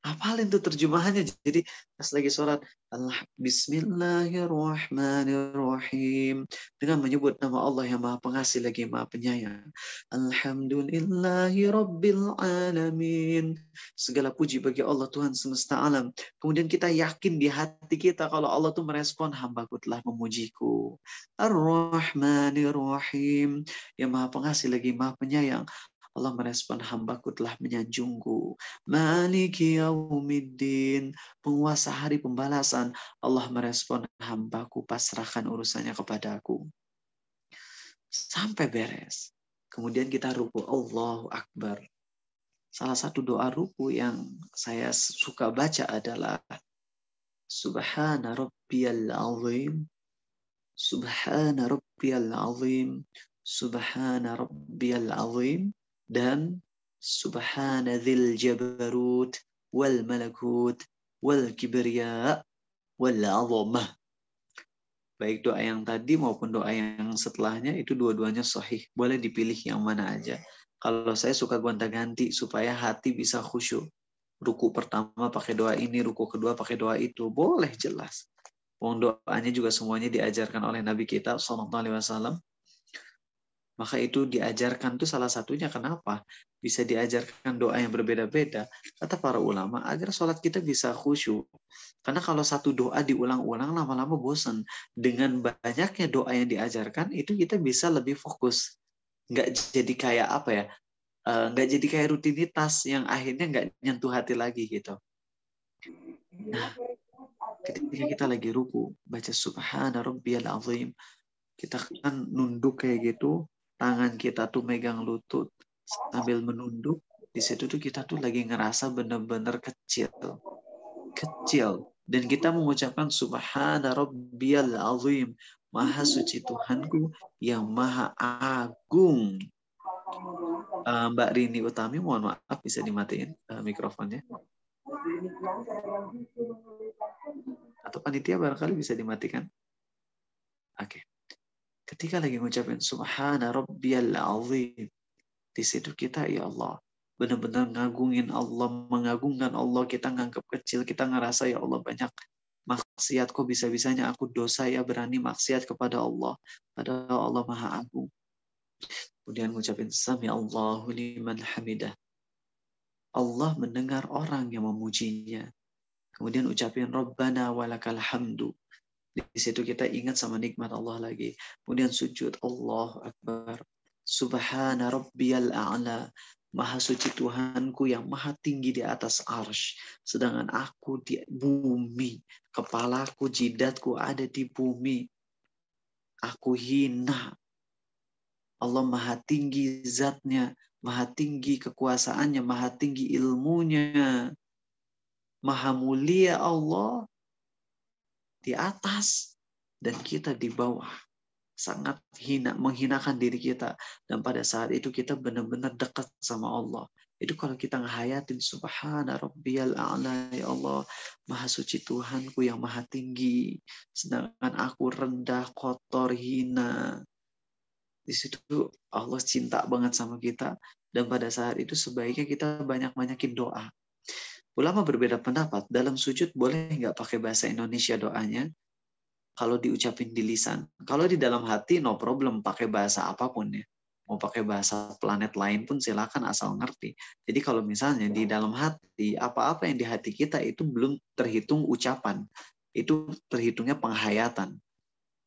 Hafalin tuh terjemahannya. Jadi pas lagi sholat, Bismillahirrahmanirrahim. Dengan menyebut nama Allah yang Maha Pengasih lagi Maha Penyayang. Alhamdulillahirrabbilalamin. Segala puji bagi Allah Tuhan semesta alam. Kemudian kita yakin di hati kita kalau Allah tuh merespon, hambaku telah memujiku. Ar-Rahmanirrahim. Yang Maha Pengasih lagi Maha Penyayang. Allah merespon, hambaku telah menyanjungku. Maliki yaumiddin, penguasa hari pembalasan. Allah merespon, hambaku pasrahkan urusannya kepadaku. Sampai beres. Kemudian kita ruku, Allahu Akbar. Salah satu doa ruku yang saya suka baca adalah Subhana Rabbiyal Azim, Subhana Rabbiyal Azim, Subhana Rabbiyal Azim, dan Subhana dzil jabarut wal malakut wal kibriya wal azamah. Baik doa yang tadi maupun doa yang setelahnya itu dua-duanya sahih. Boleh dipilih yang mana aja. Kalau saya suka gonta-ganti supaya hati bisa khusyuk. Ruku pertama pakai doa ini, ruku kedua pakai doa itu. Boleh, jelas. Wong doanya juga semuanya diajarkan oleh Nabi kita SAW. Maka itu diajarkan tuh salah satunya kenapa? Bisa diajarkan doa yang berbeda-beda. Kata para ulama, agar sholat kita bisa khusyuk. Karena kalau satu doa diulang-ulang, lama-lama bosan. Dengan banyaknya doa yang diajarkan, itu kita bisa lebih fokus. Nggak jadi kayak apa ya? Nggak jadi kayak rutinitas yang akhirnya nggak nyentuh hati lagi gitu. Nah, ketika kita lagi ruku, baca Subhana Rabbiyal Azim, kita kan nunduk kayak gitu, tangan kita tuh megang lutut sambil menunduk. Di situ tuh kita tuh lagi ngerasa benar-benar kecil. Dan kita mengucapkan Subhana Rabbiyal Azim, Maha suci Tuhanku yang Maha Agung. Mbak Rini Utami, mohon maaf bisa dimatiin mikrofonnya. Atau panitia barangkali bisa dimatikan. Oke. Ketika lagi ngucapin Subhana Rabbiyal Azim, di situ kita, ya Allah, benar-benar ngagungin Allah, mengagungkan Allah, kita nganggap kecil, kita ngerasa, ya Allah, banyak maksiat, kok bisa-bisanya aku dosa ya berani maksiat kepada Allah, padahal Allah Maha Agung. Kemudian ngucapin Sami Allahu liman hamidah. Allah mendengar orang yang memujinya. Kemudian ucapin Rabbana walakal hamdu. Di situ kita ingat sama nikmat Allah lagi. Kemudian sujud, Allahu Akbar. Subhana rabbiyal a'la. Maha suci Tuhanku yang maha tinggi di atas arsy. Sedangkan aku di bumi. Kepalaku, jidatku ada di bumi. Aku hina. Allah maha tinggi zatnya. Maha tinggi kekuasaannya. Maha tinggi ilmunya. Maha mulia Allah di atas dan kita di bawah. Sangat hina, menghinakan diri kita. Dan pada saat itu kita benar-benar dekat sama Allah. Itu kalau kita ngehayatin Subhana Rabbiyal A'la, ya Allah, maha suci Tuhanku yang maha tinggi. Sedangkan aku rendah, kotor, hina. Di situ Allah cinta banget sama kita. Dan pada saat itu sebaiknya kita banyak-banyakin doa. Ulama berbeda pendapat. Dalam sujud boleh nggak pakai bahasa Indonesia doanya? Kalau diucapin di lisan. Kalau di dalam hati, no problem. Pakai bahasa apapun ya. Mau pakai bahasa planet lain pun silakan asal ngerti. Jadi kalau misalnya di dalam hati, apa-apa yang di hati kita itu belum terhitung ucapan. Itu terhitungnya penghayatan.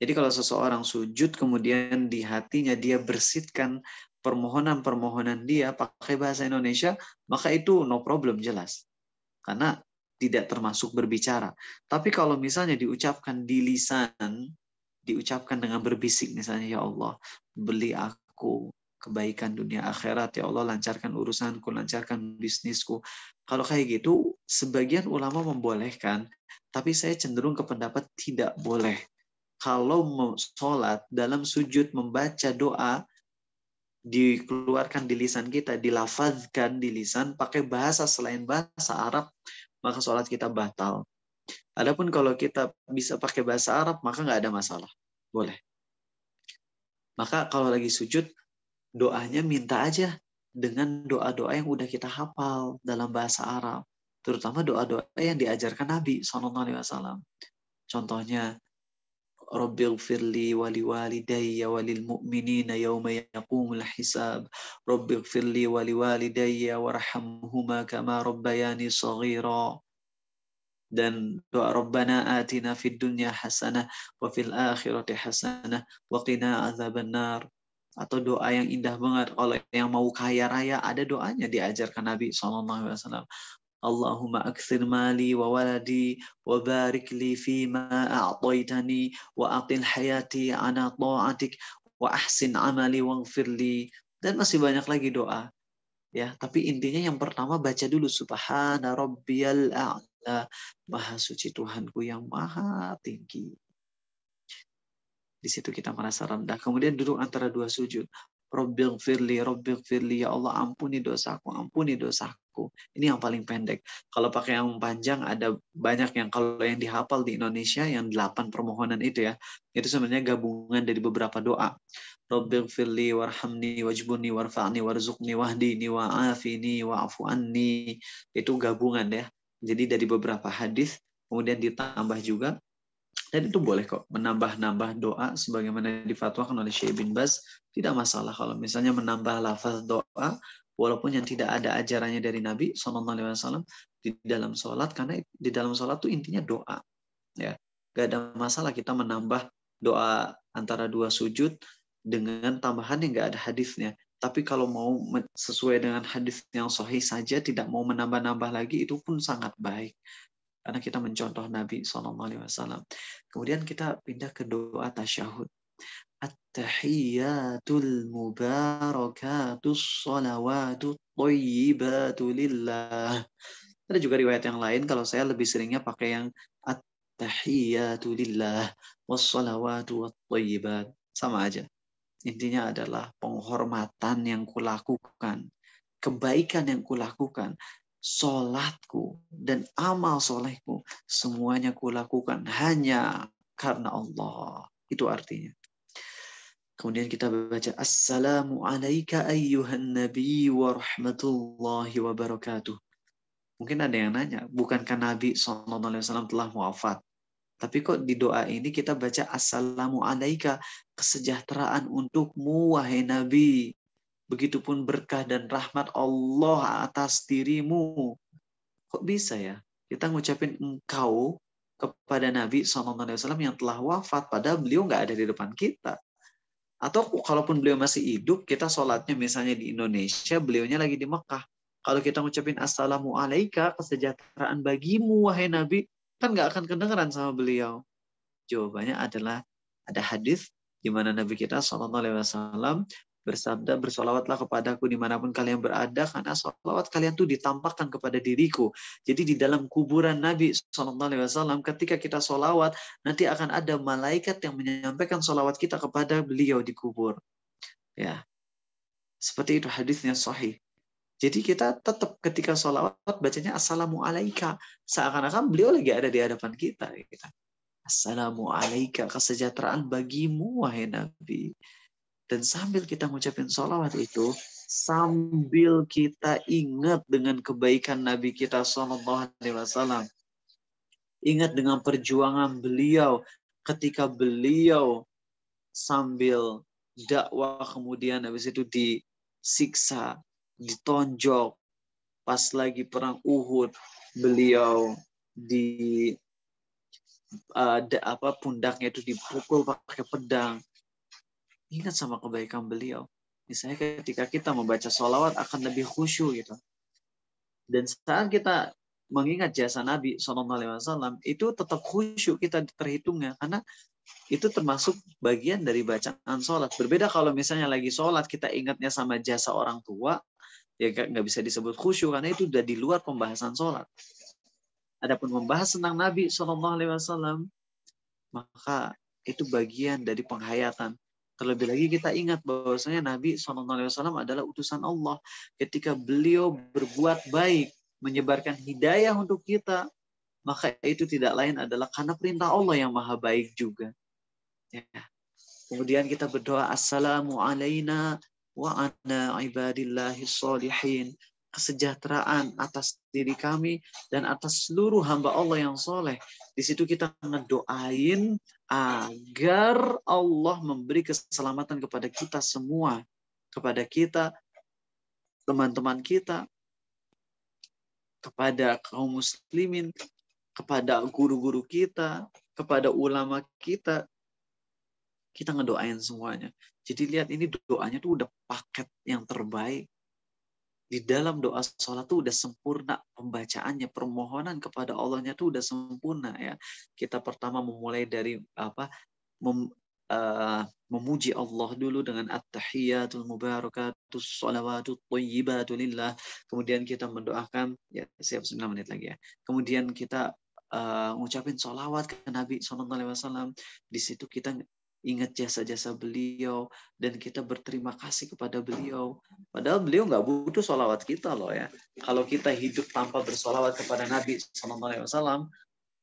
Jadi kalau seseorang sujud, kemudian di hatinya dia bersihkan permohonan-permohonan dia pakai bahasa Indonesia, maka itu no problem jelas. Karena tidak termasuk berbicara. Tapi kalau misalnya diucapkan di lisan, diucapkan dengan berbisik misalnya, ya Allah, beli aku kebaikan dunia akhirat, ya Allah, lancarkan urusanku, lancarkan bisnisku. Kalau kayak gitu, sebagian ulama membolehkan, tapi saya cenderung ke pendapat tidak boleh. Kalau mau sholat, dalam sujud membaca doa, dikeluarkan di lisan kita, dilafazkan di lisan, pakai bahasa selain bahasa Arab, maka sholat kita batal. Adapun kalau kita bisa pakai bahasa Arab, maka nggak ada masalah. Boleh. Maka kalau lagi sujud, doanya minta aja dengan doa-doa yang udah kita hafal dalam bahasa Arab. Terutama doa-doa yang diajarkan Nabi SAW. Contohnya, Rabbighfirli wali walidayya walil mu'minina yawma yaqumul hisab. Rabbighfirli wali walidayya warhamhuma kama rabbayani shaghira. Dan doa Rabbana atina fid dunya hasanah wa fil akhirati hasanah wa qina adzabannar. Atau doa yang indah banget. Kalau yang mau kaya raya, ada doanya diajarkan Nabi SAW. Allahumma akthir mali wa waladi wa barik li fima a'taitani wa aqil hayati ana ta'atik wa ahsin amali waghfirli. Dan masih banyak lagi doa. Ya, tapi intinya yang pertama baca dulu Subhana Rabbiyal A'la, maha suci Tuhanku yang maha tinggi. Di situ kita merasa rendah. Kemudian duduk antara dua sujud. Rabbighfirli, Rabbighfirli, ya Allah ampuni dosaku, ampuni dosaku. Ini yang paling pendek. Kalau pakai yang panjang ada banyak yang kalau yang dihafal di Indonesia yang 8 permohonan itu ya. Itu sebenarnya gabungan dari beberapa doa. Rabbighfirli warhamni wajbuni warfa'ni warzuqni wahdini wa'afini wa'afu anni. Itu gabungan ya. Jadi dari beberapa hadis kemudian ditambah juga. Dan itu boleh kok menambah-nambah doa sebagaimana difatwakan oleh Syekh bin Baz, tidak masalah kalau misalnya menambah lafaz doa walaupun yang tidak ada ajarannya dari Nabi SAW di dalam sholat, karena di dalam sholat itu intinya doa. Ya, gak ada masalah kita menambah doa antara dua sujud dengan tambahan yang gak ada hadisnya. Tapi kalau mau sesuai dengan hadis yang sahih saja, tidak mau menambah-nambah lagi, itu pun sangat baik. Karena kita mencontoh Nabi SAW. Kemudian kita pindah ke doa tasyahud. At-tahiyyatul mubarakatus salawatut thayyibatu lillah. Ada juga riwayat yang lain, kalau saya lebih seringnya pakai yang at-tahiyyatu lillah wassalawatu wathayyibat. Sama aja. Intinya adalah penghormatan yang kulakukan, kebaikan yang kulakukan, sholatku dan amal solehku, semuanya kulakukan hanya karena Allah. Itu artinya. Kemudian kita baca Assalamu alayka ayyuhan nabi wa rahmatullahi wa barakatuh. Mungkin ada yang nanya, bukankah Nabi SAW telah wafat? Tapi kok di doa ini kita baca Assalamu alayka, kesejahteraan untukmu wahai Nabi. begitupun berkah dan rahmat Allah atas dirimu. Kok bisa ya kita ngucapin engkau kepada Nabi SAW yang telah wafat, padahal beliau nggak ada di depan kita. Atau kalaupun beliau masih hidup, kita sholatnya misalnya di Indonesia, beliaunya lagi di Mekah. Kalau kita ngucapin assalamu alaika, kesejahteraan bagimu wahai Nabi, kan nggak akan kedengeran sama beliau. Jawabannya adalah ada hadis di mana Nabi kita SAW bersabda, bersolawatlah kepadaku dimanapun kalian berada, karena solawat kalian tuh ditampakkan kepada diriku. Jadi di dalam kuburan Nabi SAW, ketika kita solawat, nanti akan ada malaikat yang menyampaikan solawat kita kepada beliau di kubur. Ya, seperti itu hadisnya sahih. Jadi kita tetap ketika solawat bacanya assalamu alaika, seakan-akan beliau lagi ada di hadapan kita. Assalamu alaika, kesejahteraan bagimu wahai Nabi. Dan sambil kita ngucapin sholawat itu, sambil kita ingat dengan kebaikan Nabi kita SAW. Ingat dengan perjuangan beliau ketika beliau sambil dakwah kemudian habis itu disiksa, ditonjok. Pas lagi perang Uhud, beliau pundaknya itu dipukul pakai pedang. Ingat sama kebaikan beliau. Misalnya ketika kita membaca sholawat akan lebih khusyuk gitu. Dan saat kita mengingat jasa Nabi SAW, itu tetap khusyuk kita terhitungnya. Karena itu termasuk bagian dari bacaan sholat. Berbeda kalau misalnya lagi sholat, kita ingatnya sama jasa orang tua, ya nggak bisa disebut khusyuk, karena itu udah di luar pembahasan sholat. Adapun membahas tentang Nabi SAW, maka itu bagian dari penghayatan. Terlebih lagi kita ingat bahwasanya Nabi SAW adalah utusan Allah. Ketika beliau berbuat baik, menyebarkan hidayah untuk kita, maka itu tidak lain adalah karena perintah Allah yang maha baik juga. Ya. Kemudian kita berdoa, assalamu alayna wa ala ibadillahi sholihin. Kesejahteraan atas diri kami dan atas seluruh hamba Allah yang soleh. Di situ kita ngedoain agar Allah memberi keselamatan kepada kita semua, kepada kita, teman-teman kita, kepada kaum muslimin, kepada guru-guru kita, kepada ulama kita. Kita ngedoain semuanya. Jadi lihat ini doanya tuh udah paket yang terbaik. Di dalam doa sholat tuh udah sempurna pembacaannya, permohonan kepada Allahnya tuh udah sempurna ya. Kita pertama memulai dari memuji Allah dulu dengan at-tahiyatul mubarakatus sholawatut thayyibatu lillah. Kemudian kita mendoakan, ya siap 9 menit lagi ya. Kemudian kita ngucapin sholawat ke Nabi SAW. Di situ kita ingat jasa-jasa beliau dan kita berterima kasih kepada beliau. Padahal beliau nggak butuh sholawat kita loh ya. Kalau kita hidup tanpa bersolawat kepada Nabi SAW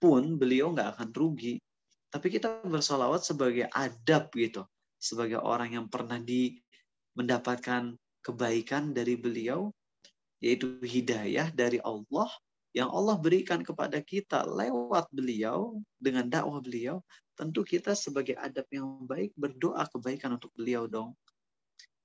pun beliau nggak akan rugi. Tapi kita bersolawat sebagai adab gitu, sebagai orang yang pernah mendapatkan kebaikan dari beliau, yaitu hidayah dari Allah yang Allah berikan kepada kita lewat beliau dengan dakwah beliau. Tentu kita sebagai adab yang baik berdoa kebaikan untuk beliau dong.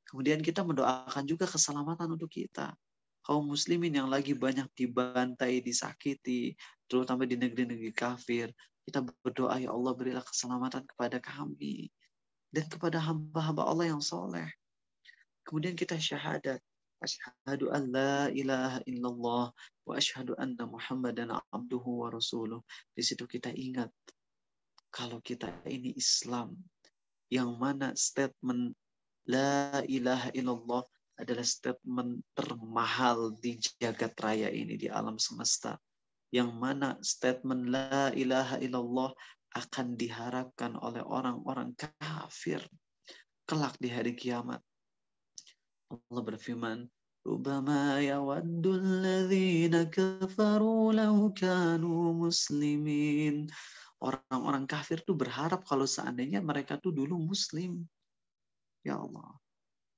Kemudian kita mendoakan juga keselamatan untuk kita. Kaum muslimin yang lagi banyak dibantai, disakiti, terutama di negeri-negeri kafir. Kita berdoa, ya Allah berilah keselamatan kepada kami. Dan kepada hamba-hamba Allah yang soleh. Kemudian kita syahadat. Asyhadu an la ilaha illallah wa asyhadu anna Muhammadan abduhu wa rasuluh. Di situ kita ingat kalau kita ini Islam, yang mana statement la ilaha illallah adalah statement termahal di jagat raya ini, di alam semesta. Yang mana statement la ilaha illallah akan diharapkan oleh orang-orang kafir kelak di hari kiamat. Allah berfirman, "Rubama yawaddul ladzina kafaru law kanu muslimin." Orang-orang kafir tuh berharap kalau seandainya mereka tuh dulu muslim. Ya Allah.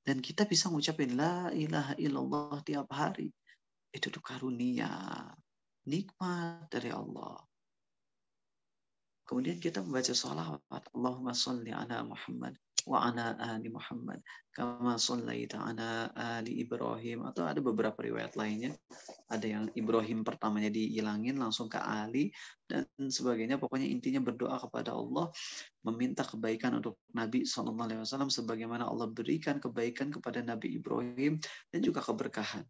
Dan kita bisa ngucapin la ilaha illallah tiap hari. Itu tuh karunia, nikmat dari Allah. Kemudian kita membaca sholawat. Allahumma sholli ala Muhammad wa ala ali Muhammad kama shallaita ala ali Ibrahim, atau ada beberapa riwayat lainnya ada yang Ibrahim pertamanya dihilangin langsung ke Ali dan sebagainya. Pokoknya intinya berdoa kepada Allah, meminta kebaikan untuk Nabi SAW sebagaimana Allah berikan kebaikan kepada Nabi Ibrahim dan juga keberkahan.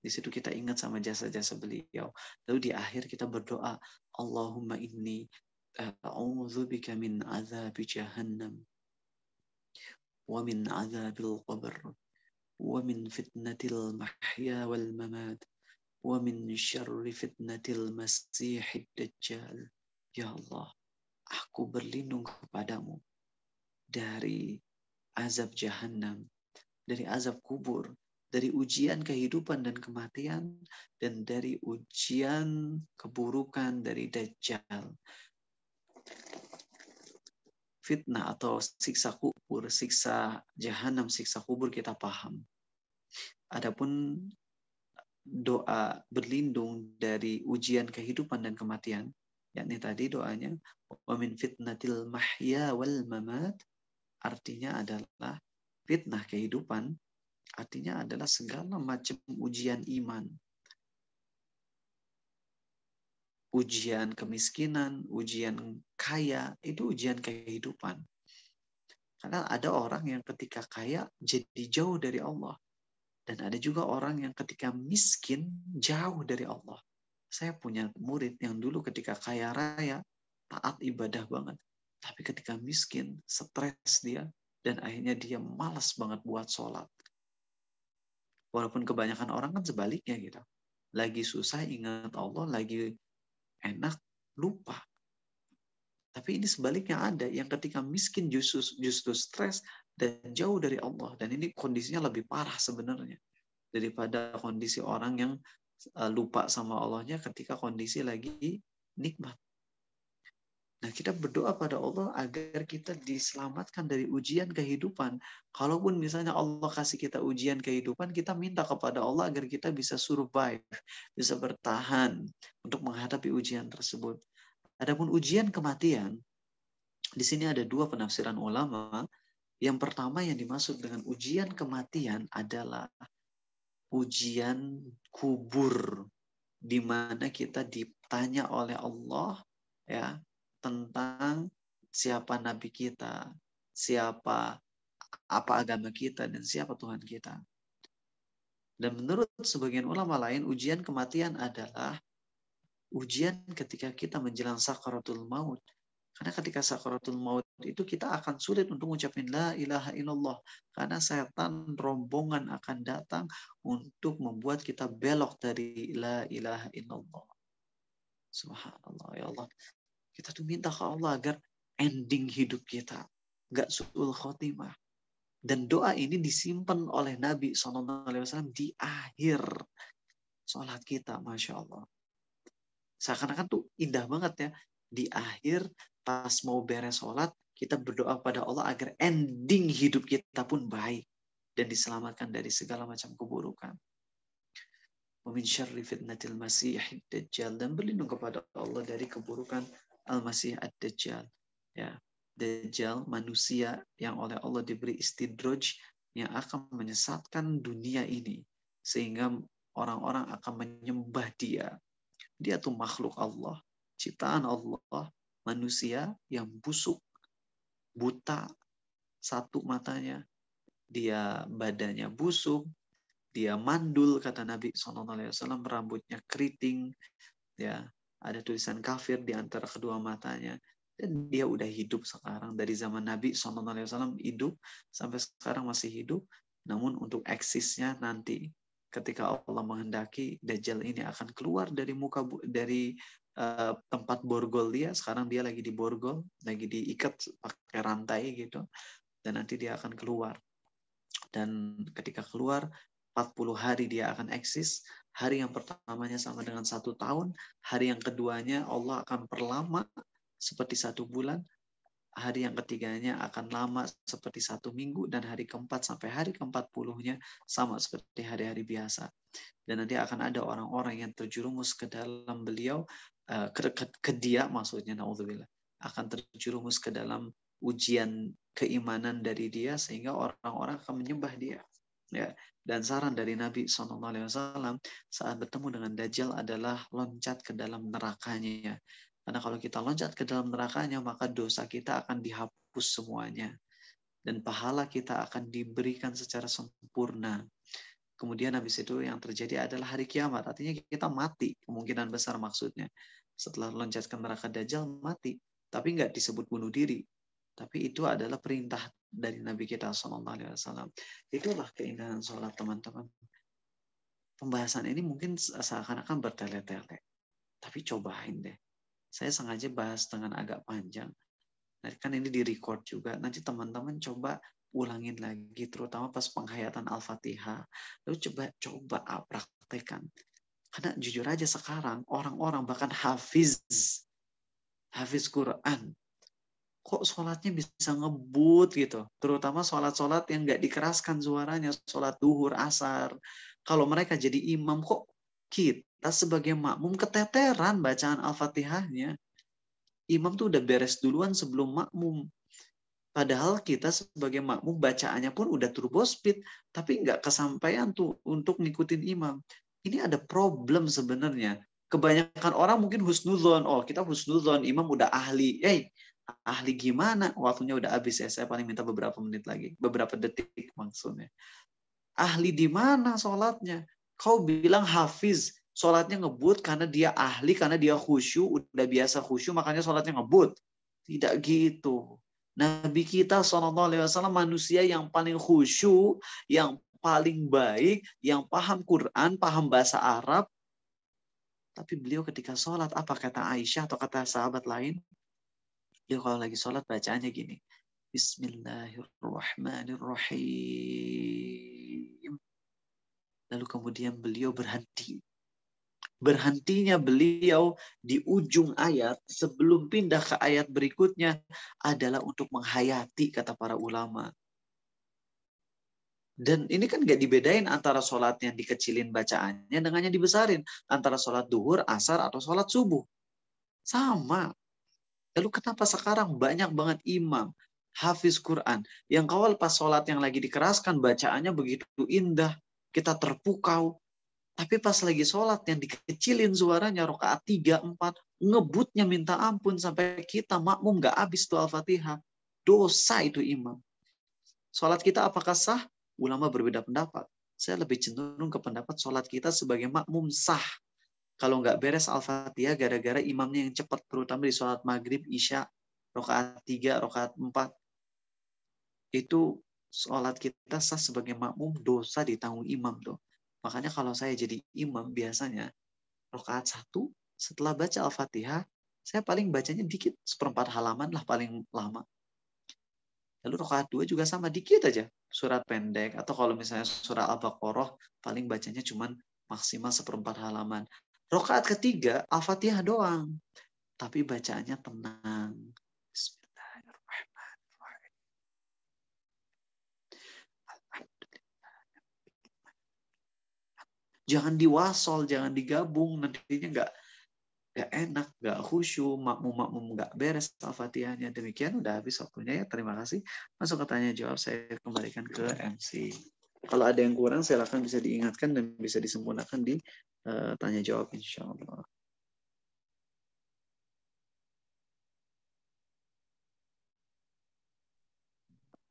Di situ kita ingat sama jasa-jasa beliau. Lalu di akhir kita berdoa, Allahumma inni a'udzubika min azabi jahannam wa min azabil qabr wa min fitnatil mahya wal mamat wa min syarri fitnatil masihid dajjal. Ya Allah, aku berlindung kepadamu dari azab jahannam, dari azab kubur, dari ujian kehidupan dan kematian, dan dari ujian keburukan dari dajjal. Fitnah atau siksa kubur, siksa jahanam, siksa kubur kita paham. Adapun doa berlindung dari ujian kehidupan dan kematian, yakni tadi doanya wa min fitnatil mahya wal mamat, artinya adalah fitnah kehidupan, artinya adalah segala macam ujian iman, ujian kemiskinan, ujian kaya, itu ujian kehidupan. Karena ada orang yang ketika kaya jadi jauh dari Allah. Dan ada juga orang yang ketika miskin jauh dari Allah. Saya punya murid yang dulu ketika kaya raya, taat ibadah banget. Tapi ketika miskin, stres dia, dan akhirnya dia malas banget buat sholat. Walaupun kebanyakan orang kan sebaliknya gitu. Lagi susah ingat Allah, lagi enak lupa. Tapi ini sebaliknya ada yang ketika miskin justru stres dan jauh dari Allah. Dan ini kondisinya lebih parah sebenarnya daripada kondisi orang yang lupa sama Allahnya ketika kondisi lagi nikmat. Nah, kita berdoa pada Allah agar kita diselamatkan dari ujian kehidupan. Kalaupun misalnya Allah kasih kita ujian kehidupan, kita minta kepada Allah agar kita bisa survive, bisa bertahan untuk menghadapi ujian tersebut. Adapun ujian kematian, di sini ada dua penafsiran ulama. Yang pertama yang dimaksud dengan ujian kematian adalah ujian kubur, di mana kita ditanya oleh Allah ya tentang siapa nabi kita, siapa apa agama kita, dan siapa Tuhan kita. Dan menurut sebagian ulama lain, ujian kematian adalah ujian ketika kita menjelang sakaratul maut. Karena ketika sakaratul maut itu kita akan sulit untuk mengucapkan la ilaha illallah. Karena setan rombongan akan datang untuk membuat kita belok dari la ilaha illallah. Subhanallah, ya Allah. Kita tuh minta ke Allah agar ending hidup kita nggak su'ul khotimah. Dan doa ini disimpan oleh Nabi SAW di akhir sholat kita, Masya Allah. Seakan-akan tuh indah banget ya. Di akhir pas mau beres sholat, kita berdoa pada Allah agar ending hidup kita pun baik dan diselamatkan dari segala macam keburukan. Min syarri fitnatil masihid dajjal, dan berlindung kepada Allah dari keburukan al-masih ad-dajjal. Ya, Dajjal manusia yang oleh Allah diberi istidraj yang akan menyesatkan dunia ini sehingga orang-orang akan menyembah dia. Dia tuh makhluk Allah, ciptaan Allah, manusia yang busuk, buta, satu matanya, dia badannya busuk, dia mandul, kata Nabi SAW, rambutnya keriting, ya, ada tulisan kafir di antara kedua matanya, dan dia udah hidup sekarang dari zaman Nabi SAW hidup sampai sekarang masih hidup, namun untuk eksisnya nanti ketika Allah menghendaki, Dajjal ini akan keluar dari tempat borgol dia. Sekarang dia lagi di borgol, lagi diikat pakai rantai gitu, dan nanti dia akan keluar. Dan ketika keluar 40 hari dia akan eksis. Hari yang pertamanya sama dengan 1 tahun. Hari yang keduanya Allah akan perlama seperti 1 bulan. Hari yang ketiganya akan lama seperti 1 minggu. Dan hari keempat sampai hari ke-40-nya sama seperti hari-hari biasa. Dan nanti akan ada orang-orang yang terjerumus ke dalam beliau, ke dia maksudnya, na'udzubillah, akan terjerumus ke dalam ujian keimanan dari dia sehingga orang-orang akan menyembah dia. Ya, dan saran dari Nabi SAW saat bertemu dengan Dajjal adalah loncat ke dalam nerakanya. Karena kalau kita loncat ke dalam nerakanya, maka dosa kita akan dihapus semuanya. Dan pahala kita akan diberikan secara sempurna. Kemudian habis itu yang terjadi adalah hari kiamat. Artinya kita mati, kemungkinan besar maksudnya. Setelah loncat ke neraka Dajjal, mati. Tapi nggak disebut bunuh diri. Tapi itu adalah perintah dari Nabi kita SAW. Itulah keindahan sholat, teman-teman. Pembahasan ini mungkin seakan-akan bertele-tele. Tapi cobain deh. Saya sengaja bahas dengan agak panjang. Nah, kan ini di-record juga. Nanti teman-teman coba ulangin lagi, terutama pas penghayatan Al-Fatihah. Lalu coba praktekkan. Karena jujur aja sekarang, orang-orang bahkan hafiz Quran, kok sholatnya bisa ngebut gitu. Terutama sholat-sholat yang nggak dikeraskan suaranya, sholat duhur, asar. Kalau mereka jadi imam, kok kita sebagai makmum keteteran bacaan Al-Fatihahnya. Imam tuh udah beres duluan sebelum makmum. Padahal kita sebagai makmum bacaannya pun udah turbo speed, tapi nggak kesampaian tuh untuk ngikutin imam. Ini ada problem sebenarnya. Kebanyakan orang mungkin husnuzon. Oh, kita husnuzon, imam udah ahli. Ahli gimana? Waktunya udah habis ya. Saya paling minta beberapa menit lagi. Beberapa detik maksudnya. Ahli di mana sholatnya? Kau bilang hafiz. Sholatnya ngebut karena dia ahli, karena dia khusyuk. Udah biasa khusyuk, makanya sholatnya ngebut. Tidak gitu. Nabi kita SAW manusia yang paling khusyuk, yang paling baik, yang paham Quran, paham bahasa Arab. Tapi beliau ketika sholat, apa kata Aisyah atau kata sahabat lain? Dia kalau lagi sholat bacaannya gini. Bismillahirrahmanirrahim. Lalu kemudian beliau berhenti. Berhentinya beliau di ujung ayat sebelum pindah ke ayat berikutnya adalah untuk menghayati, kata para ulama. Dan ini kan gak dibedain antara sholat yang dikecilin bacaannya dengan yang dibesarin. Antara sholat duhur, asar, atau sholat subuh. Sama. Lalu kenapa sekarang banyak banget imam, hafiz Quran, yang kawal pas sholat yang lagi dikeraskan, bacaannya begitu indah, kita terpukau. Tapi pas lagi sholat yang dikecilin suaranya, rakaat 3, 4, ngebutnya minta ampun, sampai kita makmum gak habis tuh Al-Fatihah. Dosa itu imam. Sholat kita apakah sah? Ulama berbeda pendapat. Saya lebih cenderung ke pendapat sholat kita sebagai makmum sah. Kalau nggak beres Al-Fatihah gara-gara imamnya yang cepat, terutama di sholat maghrib, isya, rakaat 3, rakaat 4, itu sholat kita sah sebagai makmum, dosa ditanggung imam tuh. Makanya kalau saya jadi imam biasanya rakaat 1 setelah baca Al-Fatihah, saya paling bacanya dikit, seperempat halaman lah paling lama. Lalu rakaat 2 juga sama, dikit aja, surat pendek, atau kalau misalnya surah Al-Baqarah paling bacanya cuman maksimal seperempat halaman. Rakaat ketiga, Al-Fatihah doang. Tapi bacaannya tenang. Bismillahirrahmanirrahim. Jangan diwasol, jangan digabung. Nantinya nggak enak, nggak khusyuk, makmum nggak beres Al-Fatihahnya. Demikian udah habis waktunya ya. Terima kasih. Masuk ke tanya jawab, saya kembalikan ke MC. Kalau ada yang kurang, silakan bisa diingatkan dan bisa disempurnakan di tanya jawab, insya Allah.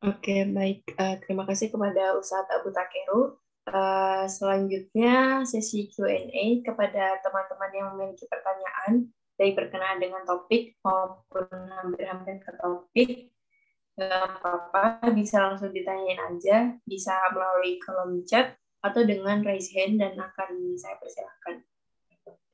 Oke, baik. Terima kasih kepada Ustadz Abu Takeru. Selanjutnya sesi Q&A kepada teman-teman yang memiliki pertanyaan, baik berkenaan dengan topik maupun hampir-hampir ke topik. Nggak apa-apa, bisa langsung ditanyain aja, bisa melalui kolom chat atau dengan raise hand dan akan saya persilahkan.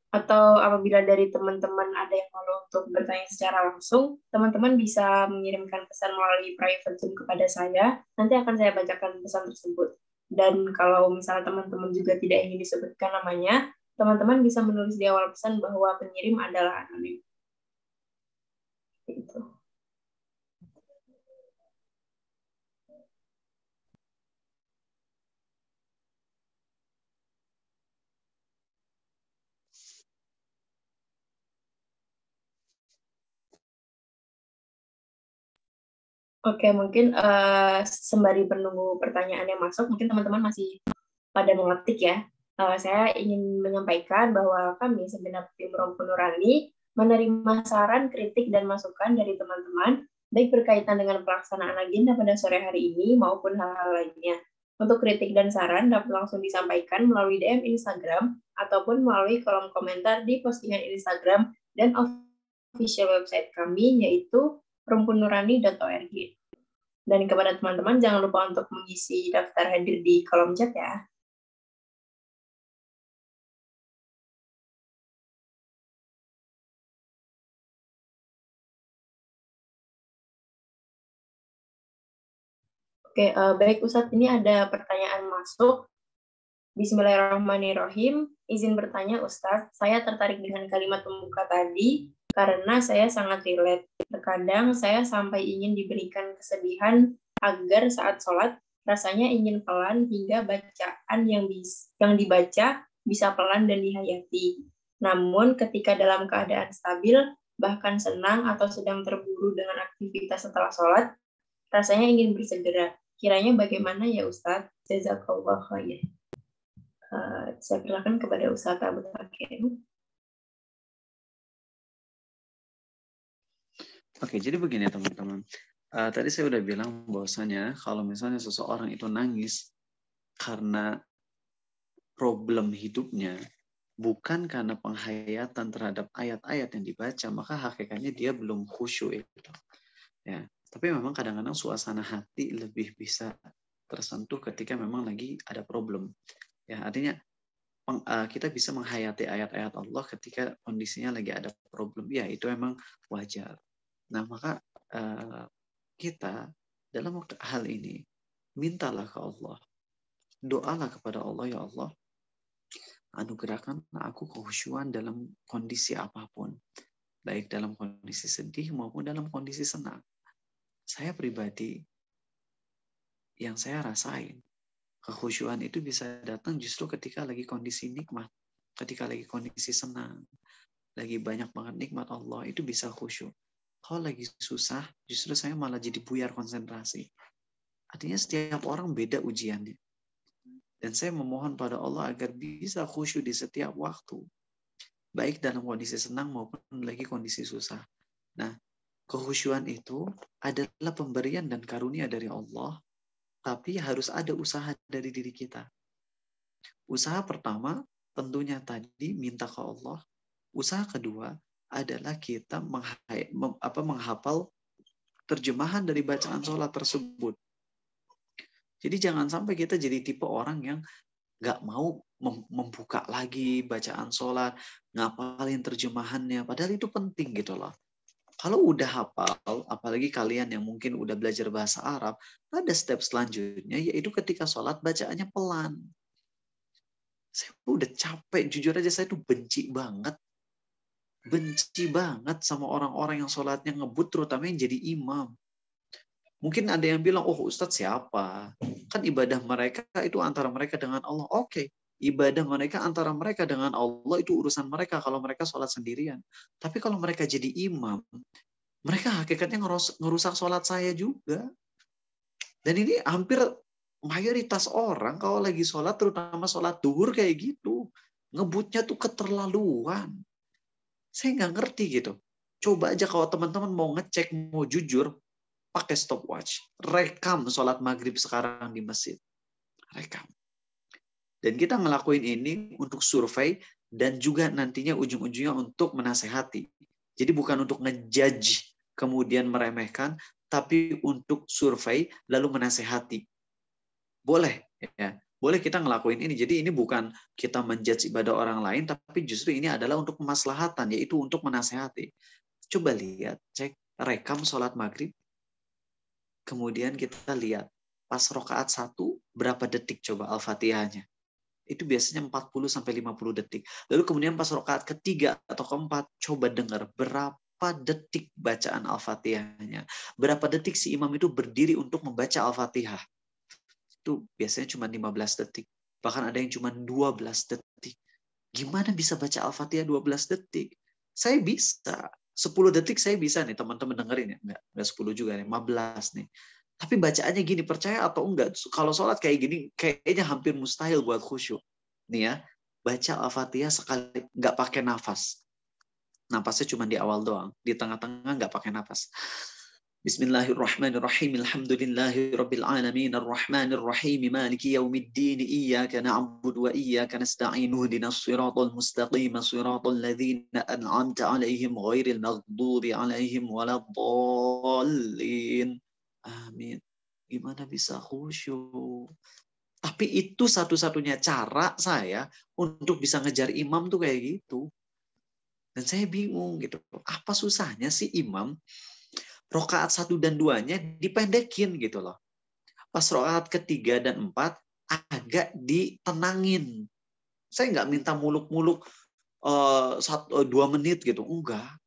Atau apabila dari teman-teman ada yang mau untuk bertanya secara langsung, teman-teman bisa mengirimkan pesan melalui private Zoom kepada saya. Nanti akan saya bacakan pesan tersebut. Dan kalau misalnya teman-teman juga tidak ingin disebutkan namanya, teman-teman bisa menulis di awal pesan bahwa pengirim adalah anonim. Gitu. Oke, mungkin sembari menunggu pertanyaan yang masuk, mungkin teman-teman masih pada mengetik ya. Saya ingin menyampaikan bahwa kami segenap tim Rompu Nurani menerima saran, kritik, dan masukan dari teman-teman, baik berkaitan dengan pelaksanaan agenda pada sore hari ini maupun hal-hal lainnya. Untuk kritik dan saran dapat langsung disampaikan melalui DM Instagram ataupun melalui kolom komentar di postingan Instagram dan official website kami, yaitu rumpunurani.org. Dan kepada teman-teman, jangan lupa untuk mengisi daftar hadir di kolom chat ya. Oke, baik Ustadz, ini ada pertanyaan masuk. Bismillahirrahmanirrahim. Izin bertanya Ustadz, saya tertarik dengan kalimat pembuka tadi karena saya sangat relate. Terkadang saya sampai ingin diberikan kesedihan agar saat sholat rasanya ingin pelan hingga bacaan yang dibaca bisa pelan dan dihayati. Namun ketika dalam keadaan stabil, bahkan senang atau sedang terburu dengan aktivitas setelah sholat, rasanya ingin bersegera. Kiranya bagaimana ya Ustadz? Jazakallah khair. Saya persilakan kepada Ustadz Abu Takim. Oke, jadi begini teman-teman. Tadi saya udah bilang bahwasanya kalau misalnya seseorang itu nangis karena problem hidupnya, bukan karena penghayatan terhadap ayat-ayat yang dibaca, maka hakikatnya dia belum khusyuk itu. Ya, tapi memang kadang-kadang suasana hati lebih bisa tersentuh ketika memang lagi ada problem. Ya, artinya kita bisa menghayati ayat-ayat Allah ketika kondisinya lagi ada problem. Ya, itu memang wajar. Nah, maka kita dalam hal ini mintalah ke Allah. Doalah kepada Allah, ya Allah, anugerahkan aku kehusyuan dalam kondisi apapun. Baik dalam kondisi sedih maupun dalam kondisi senang. Saya pribadi, yang saya rasain, kekhusyuan itu bisa datang justru ketika lagi kondisi nikmat. Ketika lagi kondisi senang. Lagi banyak banget nikmat Allah, itu bisa khusyuk. Kalau lagi susah, justru saya malah jadi buyar konsentrasi. Artinya setiap orang beda ujiannya. Dan saya memohon pada Allah agar bisa khusyuk di setiap waktu. Baik dalam kondisi senang maupun lagi kondisi susah. Nah, kekhusyuan itu adalah pemberian dan karunia dari Allah, tapi harus ada usaha dari diri kita. Usaha pertama tentunya tadi minta ke Allah. Usaha kedua adalah kita menghafal terjemahan dari bacaan sholat tersebut. Jadi jangan sampai kita jadi tipe orang yang nggak mau membuka lagi bacaan sholat, ngapalin terjemahannya, padahal itu penting gitu loh. Kalau udah hafal, apalagi kalian yang mungkin udah belajar bahasa Arab, ada step selanjutnya, yaitu ketika sholat bacaannya pelan. Saya udah capek, jujur aja saya tuh benci banget sama orang-orang yang sholatnya ngebut, terutama yang jadi imam. Mungkin ada yang bilang, oh Ustadz siapa? Kan ibadah mereka itu antara mereka dengan Allah. Oke, ibadah mereka antara mereka dengan Allah itu urusan mereka kalau mereka sholat sendirian. Tapi kalau mereka jadi imam, mereka hakikatnya ngerusak sholat saya juga. Dan ini hampir mayoritas orang kalau lagi sholat, terutama sholat duhur kayak gitu. Ngebutnya tuh keterlaluan. Saya nggak ngerti gitu. Coba aja kalau teman-teman mau ngecek, mau jujur, pakai stopwatch. Rekam sholat maghrib sekarang di masjid. Rekam. Dan kita ngelakuin ini untuk survei dan juga nantinya ujung-ujungnya untuk menasehati. Jadi bukan untuk ngejudge kemudian meremehkan, tapi untuk survei lalu menasehati. Boleh ya. Boleh kita ngelakuin ini. Jadi ini bukan kita menjudge ibadah orang lain, tapi justru ini adalah untuk kemaslahatan, yaitu untuk menasehati. Coba lihat, cek rekam sholat maghrib. Kemudian kita lihat pas rakaat 1 berapa detik coba Al-Fatihahnya. Itu biasanya 40-50 detik. Lalu kemudian pas rakaat ketiga atau keempat, coba dengar berapa detik bacaan Al-Fatihahnya. Berapa detik si imam itu berdiri untuk membaca Al-Fatihah. Itu biasanya cuma 15 detik. Bahkan ada yang cuma 12 detik. Gimana bisa baca Al-Fatihah 12 detik? Saya bisa. 10 detik saya bisa nih teman-teman dengerin ya. Enggak 10 juga nih, 15 nih. Tapi bacaannya gini, percaya atau enggak, kalau sholat kayak gini kayaknya hampir mustahil buat khusyuk. Nih ya, baca Al-Fatihah sekali nggak pakai nafas. Napasnya cuma di awal doang, di tengah-tengah nggak pakai nafas. Bismillahirrahmanirrahim. Alhamdulillahirabbil alamin arrahmanir rahim maliki yaumiddin iyyaka na'budu wa iyyaka nasta'in ihdinas siratal mustaqim siratal ladzina an'amta 'alaihim ghairil maghdubi 'alaihim waladdallin. Amin. Gimana bisa khusyuk? Tapi itu satu-satunya cara saya untuk bisa ngejar imam tuh kayak gitu. Dan saya bingung gitu. Apa susahnya sih imam rokaat 1 dan 2-nya dipendekin gitu loh. Pas rokaat ketiga dan 4 agak ditenangin. Saya nggak minta muluk-muluk 2 menit gitu. Enggak.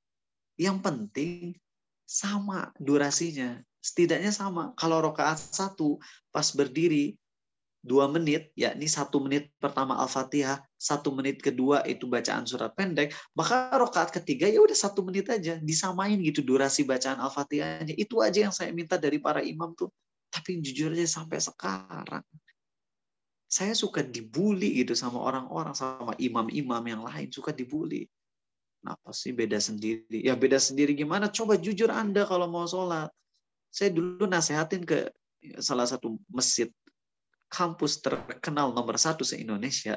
Yang penting sama durasinya. Setidaknya sama. Kalau rokaat 1 pas berdiri 2 menit, yakni 1 menit pertama Al-Fatihah, 1 menit kedua itu bacaan surat pendek, maka rokaat ketiga ya udah 1 menit aja, disamain gitu durasi bacaan Al-Fatihahnya. Itu aja yang saya minta dari para imam tuh. Tapi jujur aja sampai sekarang, saya suka dibully gitu sama orang-orang, sama imam-imam yang lain, suka dibully. Kenapa sih beda sendiri? Ya beda sendiri gimana? Coba jujur Anda kalau mau sholat. Saya dulu nasehatin ke salah satu masjid kampus terkenal nomor 1 se-Indonesia.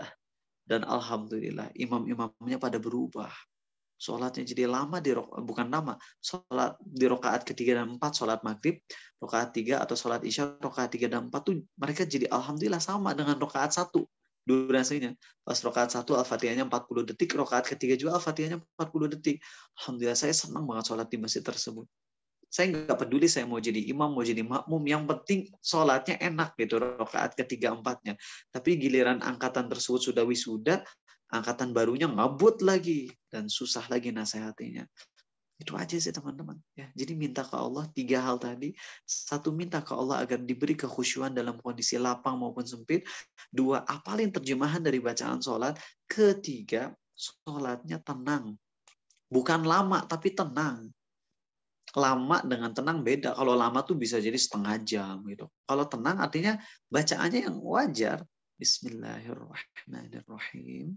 Dan alhamdulillah imam-imamnya pada berubah. Sholatnya jadi lama, bukan lama. Sholat di rokaat ketiga dan 4, sholat maghrib. Rokaat 3 atau sholat isya, rokaat 3 dan 4 tuh mereka jadi alhamdulillah sama dengan rokaat 1. Durasinya. Pas rokaat 1 Al-Fatihahnya 40 detik, rokaat ketiga juga Al-Fatihahnya 40 detik. Alhamdulillah saya senang banget sholat di masjid tersebut. Saya nggak peduli saya mau jadi imam, mau jadi makmum. Yang penting sholatnya enak gitu, rakaat ketiga 4-nya. Tapi giliran angkatan tersebut sudah wisuda, angkatan barunya ngebut lagi. Dan susah lagi nasihatinya. Itu aja sih teman-teman. Ya, jadi minta ke Allah 3 hal tadi. 1, minta ke Allah agar diberi kekhusyuan dalam kondisi lapang maupun sempit. 2, apalin terjemahan dari bacaan sholat. 3, sholatnya tenang. Bukan lama, tapi tenang. Lama dengan tenang beda. Kalau lama tuh bisa jadi setengah jam gitu. Kalau tenang artinya bacaannya yang wajar. Bismillahirrahmanirrahim.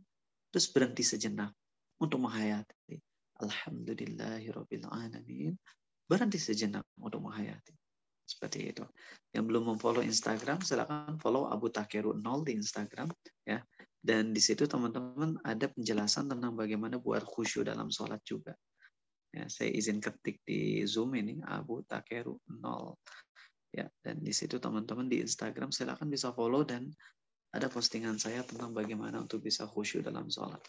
Terus berhenti sejenak untuk menghayati. Alhamdulillahirabbil alamin. Berhenti sejenak untuk menghayati. Seperti itu. Yang belum memfollow Instagram, silakan follow Abu Takeru 0 di Instagram ya. Dan di situ teman-teman ada penjelasan tentang bagaimana buat khusyuk dalam sholat juga. Ya, saya izin ketik di Zoom ini Abu Takeru 0. Ya, dan di situ teman-teman di Instagram silakan bisa follow dan ada postingan saya tentang bagaimana untuk bisa khusyuk dalam sholat.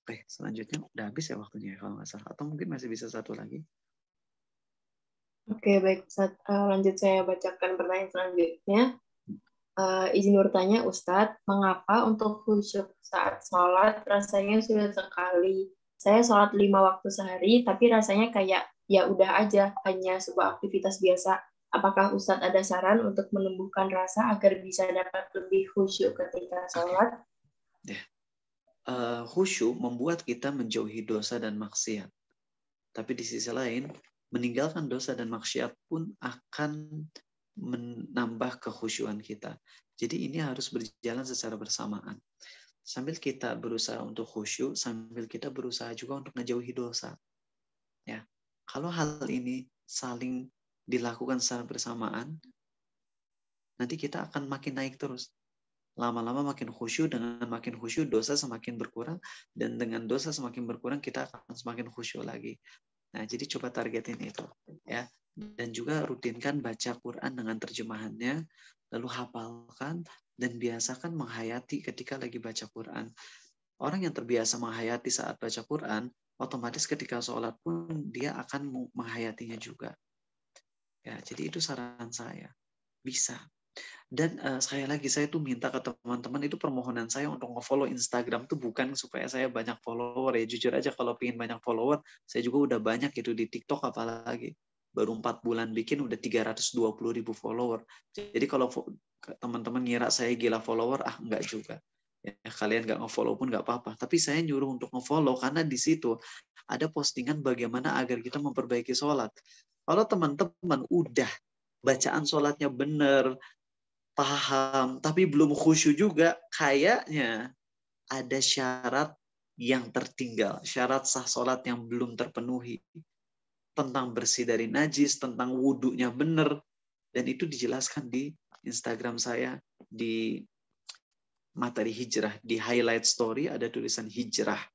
Oke, selanjutnya udah habis ya waktunya kalau nggak salah. Atau mungkin masih bisa satu lagi. Oke, baik. Lanjut saya bacakan pertanyaan selanjutnya. Izin bertanya, Ustadz, mengapa untuk khusyuk saat sholat rasanya sulit sekali? Saya sholat 5 waktu sehari, tapi rasanya kayak ya udah aja, hanya sebuah aktivitas biasa. Apakah Ustadz ada saran untuk menumbuhkan rasa agar bisa dapat lebih khusyuk ketika sholat? Khusyuk membuat kita menjauhi dosa dan maksiat. Tapi di sisi lain, meninggalkan dosa dan maksiat pun akan menambah kekhusyuan kita. Jadi ini harus berjalan secara bersamaan. Sambil kita berusaha untuk khusyuk, sambil kita berusaha juga untuk ngejauhi dosa. Ya, kalau hal ini saling dilakukan secara bersamaan, nanti kita akan makin naik terus. Lama-lama makin khusyuk, dengan makin khusyuk dosa semakin berkurang, dan dengan dosa semakin berkurang kita akan semakin khusyuk lagi. Nah, jadi coba targetin itu, ya. Dan juga rutinkan baca Quran dengan terjemahannya, lalu hafalkan dan biasakan menghayati ketika lagi baca Quran. Orang yang terbiasa menghayati saat baca Quran, otomatis ketika sholat pun dia akan menghayatinya juga. Ya, jadi itu saran saya. Bisa. Dan sekali lagi saya tuh minta ke teman-teman, itu permohonan saya untuk nge-follow Instagram tuh bukan supaya saya banyak follower ya. Jujur aja kalau pengen banyak follower, saya juga udah banyak gitu di TikTok apalagi. Baru 4 bulan bikin udah 320.000 follower. Jadi kalau teman-teman ngira saya gila follower, enggak juga. Ya, kalian nggak nge-follow pun nggak apa-apa. Tapi saya nyuruh untuk nge-follow karena di situ ada postingan bagaimana agar kita memperbaiki sholat. Kalau teman-teman udah bacaan sholatnya benar, paham, tapi belum khusyuk juga, kayaknya ada syarat yang tertinggal. Syarat sah sholat yang belum terpenuhi. Tentang bersih dari najis, tentang wudhunya benar. Dan itu dijelaskan di Instagram saya, di materi hijrah. Di highlight story ada tulisan hijrah.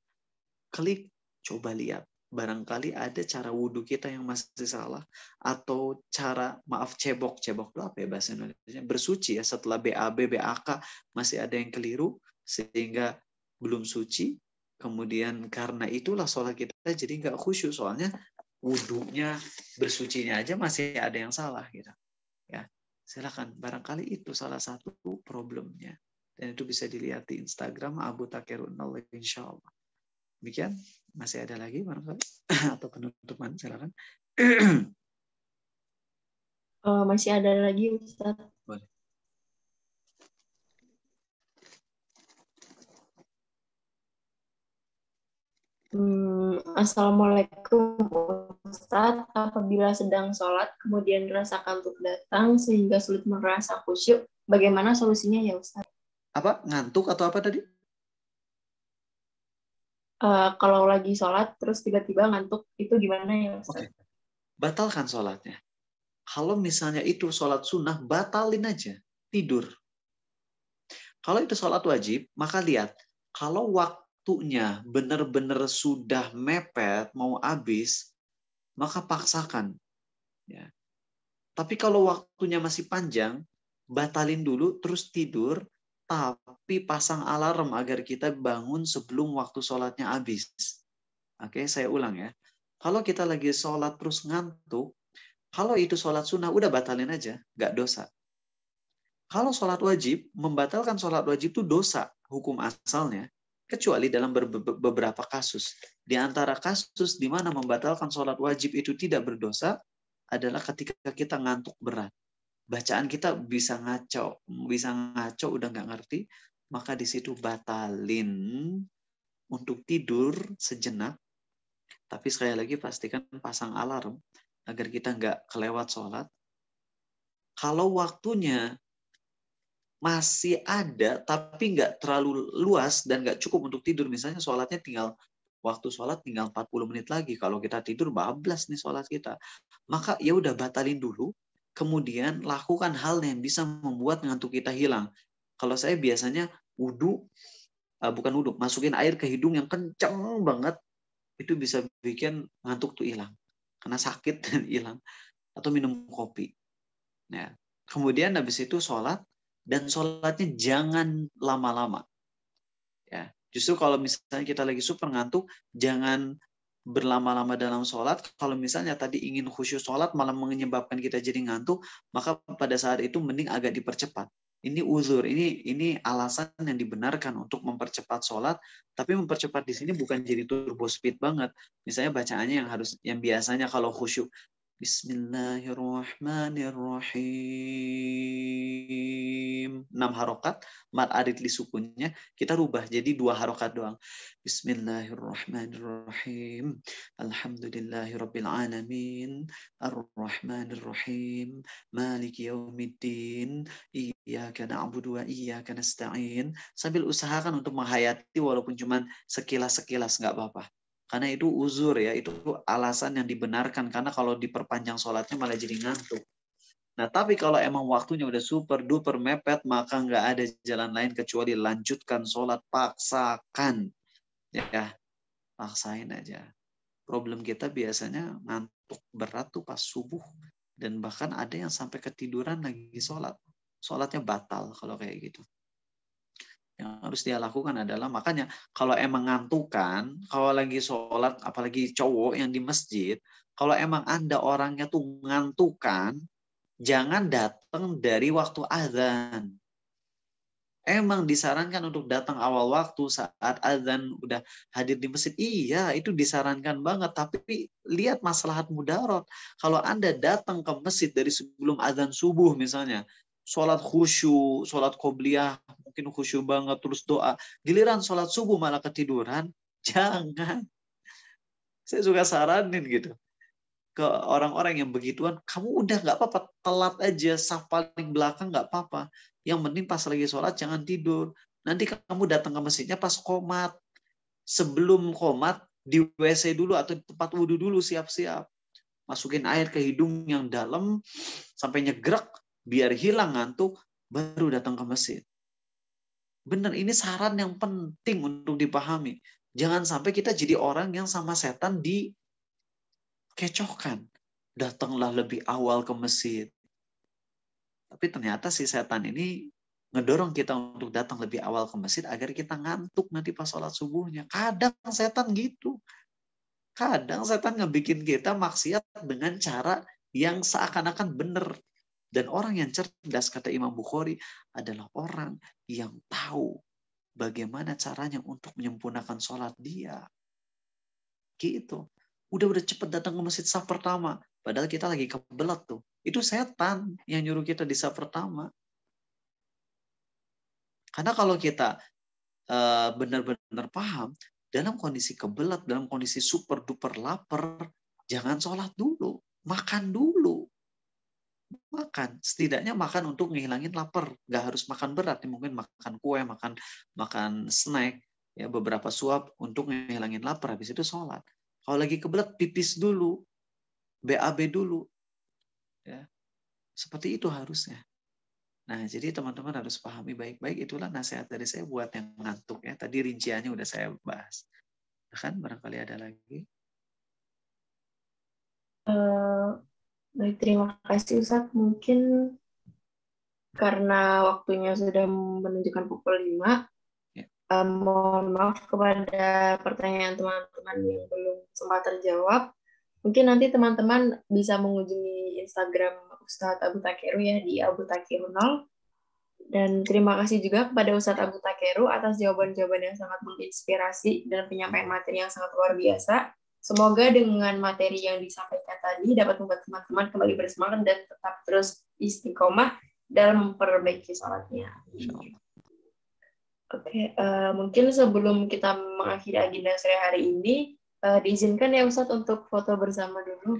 Klik, coba lihat. Barangkali ada cara wudhu kita yang masih salah. Atau cara, maaf, cebok. Cebok itu apa ya bahasa Indonesia? Bersuci ya, setelah BAB, BAK masih ada yang keliru. Sehingga belum suci. Kemudian karena itulah sholat kita jadi nggak khusyuk. Soalnya wudhunya, bersucinya aja masih ada yang salah gitu. Ya, silakan. Barangkali itu salah satu problemnya. Dan itu bisa dilihat di Instagram Abu Takirunal, insya Allah. Demikian. Masih ada lagi barangkali atau penutupan, silakan. Masih ada lagi, Ustaz. Boleh. Assalamualaikum Ustaz. Apabila sedang sholat, kemudian rasa kantuk datang sehingga sulit merasa khusyuk, bagaimana solusinya ya Ustaz? Apa? Ngantuk atau apa tadi? Kalau lagi sholat, terus tiba-tiba ngantuk, itu gimana ya Ustaz? Oke. Batalkan sholatnya. Kalau misalnya itu sholat sunnah, batalin aja. Tidur. Kalau itu sholat wajib, maka lihat. Kalau waktunya benar-benar sudah mepet, mau habis, maka paksakan. Ya. Tapi kalau waktunya masih panjang, batalin dulu, terus tidur, tapi pasang alarm agar kita bangun sebelum waktu sholatnya habis. Oke, saya ulang ya. Kalau kita lagi sholat terus ngantuk, kalau itu sholat sunnah, udah batalin aja, nggak dosa. Kalau sholat wajib, membatalkan sholat wajib itu dosa hukum asalnya, kecuali dalam beberapa kasus. Di antara kasus di mana membatalkan sholat wajib itu tidak berdosa, adalah ketika kita ngantuk berat. Bacaan kita bisa ngaco udah nggak ngerti, maka di situ batalin untuk tidur sejenak. Tapi sekali lagi pastikan pasang alarm agar kita nggak kelewat sholat. Kalau waktunya masih ada tapi nggak terlalu luas dan nggak cukup untuk tidur, misalnya sholatnya waktu sholat tinggal 40 menit lagi, kalau kita tidur bablas nih sholat kita, maka ya udah batalin dulu. Kemudian lakukan hal yang bisa membuat ngantuk kita hilang. Kalau saya biasanya bukan wudhu, masukin air ke hidung yang kenceng banget, itu bisa bikin ngantuk tuh hilang. Karena sakit dan hilang. Atau minum kopi. Nah, kemudian habis itu sholat, dan sholatnya jangan lama-lama. Ya, justru kalau misalnya kita lagi super ngantuk, jangan berlama-lama dalam sholat. Kalau misalnya tadi ingin khusyuk sholat malah menyebabkan kita jadi ngantuk, maka pada saat itu mending agak dipercepat. Ini uzur, ini alasan yang dibenarkan untuk mempercepat sholat, tapi mempercepat di sini bukan jadi turbo speed banget. Misalnya bacaannya yang biasanya kalau khusyuk, Bismillahirrahmanirrahim. 6 harokat, mat arid li sukunnya, kita rubah jadi 2 harokat doang. Bismillahirrahmanirrahim. Alhamdulillahirabbil alamin. Arrahmanirrahim. Maliki yaumiddin. Iyyaka na'budu wa iyyaka nasta'in. Sambil usahakan untuk menghayati walaupun cuma sekilas-sekilas, nggak apa-apa. Karena itu uzur ya, itu alasan yang dibenarkan. Karena kalau diperpanjang sholatnya malah jadi ngantuk. Nah, tapi kalau emang waktunya udah super duper mepet, maka nggak ada jalan lain kecuali lanjutkan sholat, paksakan. Ya, paksain aja. Problem kita biasanya ngantuk berat tuh pas subuh. Dan bahkan ada yang sampai ketiduran lagi sholat. Sholatnya batal kalau kayak gitu. Yang harus dia lakukan adalah, makanya kalau emang ngantukan, kalau lagi sholat, apalagi cowok yang di masjid, kalau emang Anda orangnya tuh ngantukan, jangan datang dari waktu azan. Emang disarankan untuk datang awal waktu saat azan udah hadir di masjid. Iya, itu disarankan banget. Tapi lihat maslahat mudarat. Kalau Anda datang ke masjid dari sebelum azan subuh misalnya, sholat khusyuk, sholat qobliyah, mungkin khusyuk banget, terus doa. Giliran sholat subuh malah ketiduran, jangan. Saya juga saranin gitu ke orang-orang yang begituan, kamu udah nggak apa-apa, telat aja, saf paling belakang nggak apa-apa. Yang penting pas lagi sholat jangan tidur. Nanti kamu datang ke masjidnya pas qomat. Sebelum qomat, di WC dulu atau tempat wudhu dulu, siap-siap. Masukin air ke hidung yang dalam, sampai nyegrek, biar hilang ngantuk, baru datang ke masjid. Benar, ini saran yang penting untuk dipahami. Jangan sampai kita jadi orang yang sama setan dikecohkan. Datanglah lebih awal ke masjid. Tapi ternyata si setan ini ngedorong kita untuk datang lebih awal ke masjid agar kita ngantuk nanti pas sholat subuhnya. Kadang setan gitu. Kadang setan ngebikin kita maksiat dengan cara yang seakan-akan benar. Dan orang yang cerdas, kata Imam Bukhari, adalah orang yang tahu bagaimana caranya untuk menyempurnakan sholat dia. Gitu. Udah cepet datang ke masjid saf pertama. Padahal kita lagi kebelet tuh. Itu setan yang nyuruh kita di saf pertama. Karena kalau kita benar-benar paham, dalam kondisi kebelet, dalam kondisi super duper lapar, jangan sholat dulu. Makan dulu. Makan. Setidaknya makan untuk ngehilangin lapar. Nggak harus makan berat. Mungkin makan kue, makan snack. Ya, beberapa suap untuk ngehilangin lapar. Habis itu sholat. Kalau lagi kebelet, pipis dulu. BAB dulu. Ya. Seperti itu harusnya. Nah, jadi teman-teman harus pahami baik-baik. Itulah nasihat dari saya buat yang ngantuk. Ya. Tadi rinciannya udah saya bahas. Kan barangkali ada lagi. Baik, terima kasih Ustadz. Mungkin karena waktunya sudah menunjukkan pukul 5, ya. Mohon maaf kepada pertanyaan teman-teman yang belum sempat terjawab. Mungkin nanti teman-teman bisa mengunjungi Instagram Ustadz Abu Takeru ya, di Abu Takeru 0. Dan terima kasih juga kepada Ustadz Abu Takeru atas jawaban-jawaban yang sangat menginspirasi dan penyampaian materi yang sangat luar biasa. Semoga dengan materi yang disampaikan tadi dapat membuat teman-teman kembali bersemangat dan tetap terus istiqomah dalam memperbaiki sholatnya. Oke, mungkin sebelum kita mengakhiri agenda sore hari ini, diizinkan ya Ustadz untuk foto bersama dulu.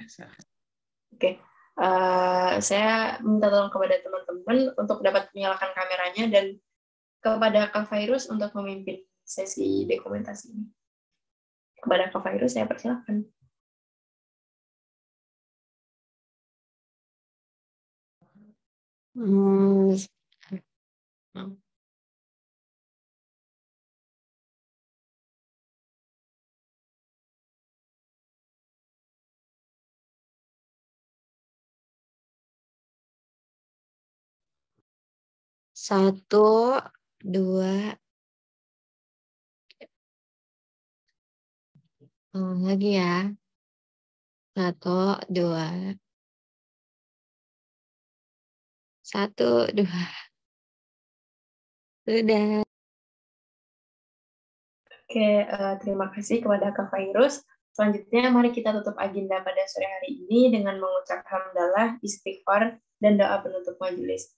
Oke, saya minta tolong kepada teman-teman untuk dapat menyalakan kameranya dan kepada Kak Fairuz untuk memimpin sesi dokumentasi ini. Kepada Kak Fairuz, saya persilakan. Satu, dua, lagi ya. Satu, dua. Satu, dua. Sudah. Oke, terima kasih kepada Kak Fairuz. Selanjutnya, mari kita tutup agenda pada sore hari ini dengan mengucap hamdalah, istighfar, dan doa penutup majelis.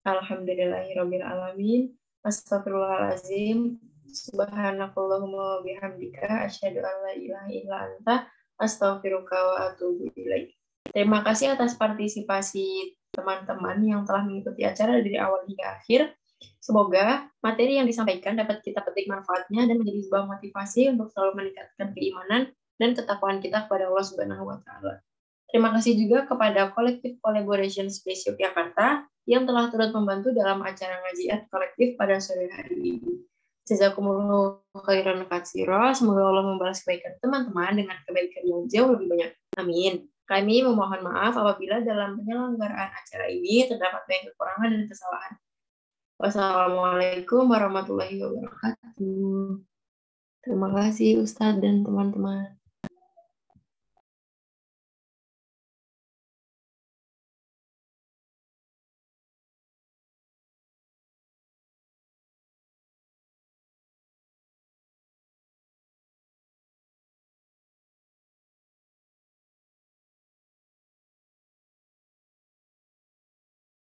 Alhamdulillahirrabbilalamin. Astagfirullahaladzim. Subhanakallahumma wa bihamdika. Asyhadu an la ilaha illa anta. Astaghfiruka wa atubu ilaik. Terima kasih atas partisipasi teman-teman yang telah mengikuti acara dari awal hingga akhir. Semoga materi yang disampaikan dapat kita petik manfaatnya dan menjadi sebuah motivasi untuk selalu meningkatkan keimanan dan ketakwaan kita kepada Allah Subhanahu wa Ta'ala. Terima kasih juga kepada Collective Collaboration Space Yogyakarta yang telah turut membantu dalam acara ngajiat kolektif pada sore hari ini. Jazakumullahu khairan katsira. Semoga Allah membalas kebaikan teman-teman dengan kebaikan yang jauh lebih banyak. Amin. Kami memohon maaf apabila dalam penyelenggaraan acara ini terdapat banyak kekurangan dan kesalahan. Wassalamualaikum warahmatullahi wabarakatuh. Terima kasih Ustadz dan teman-teman.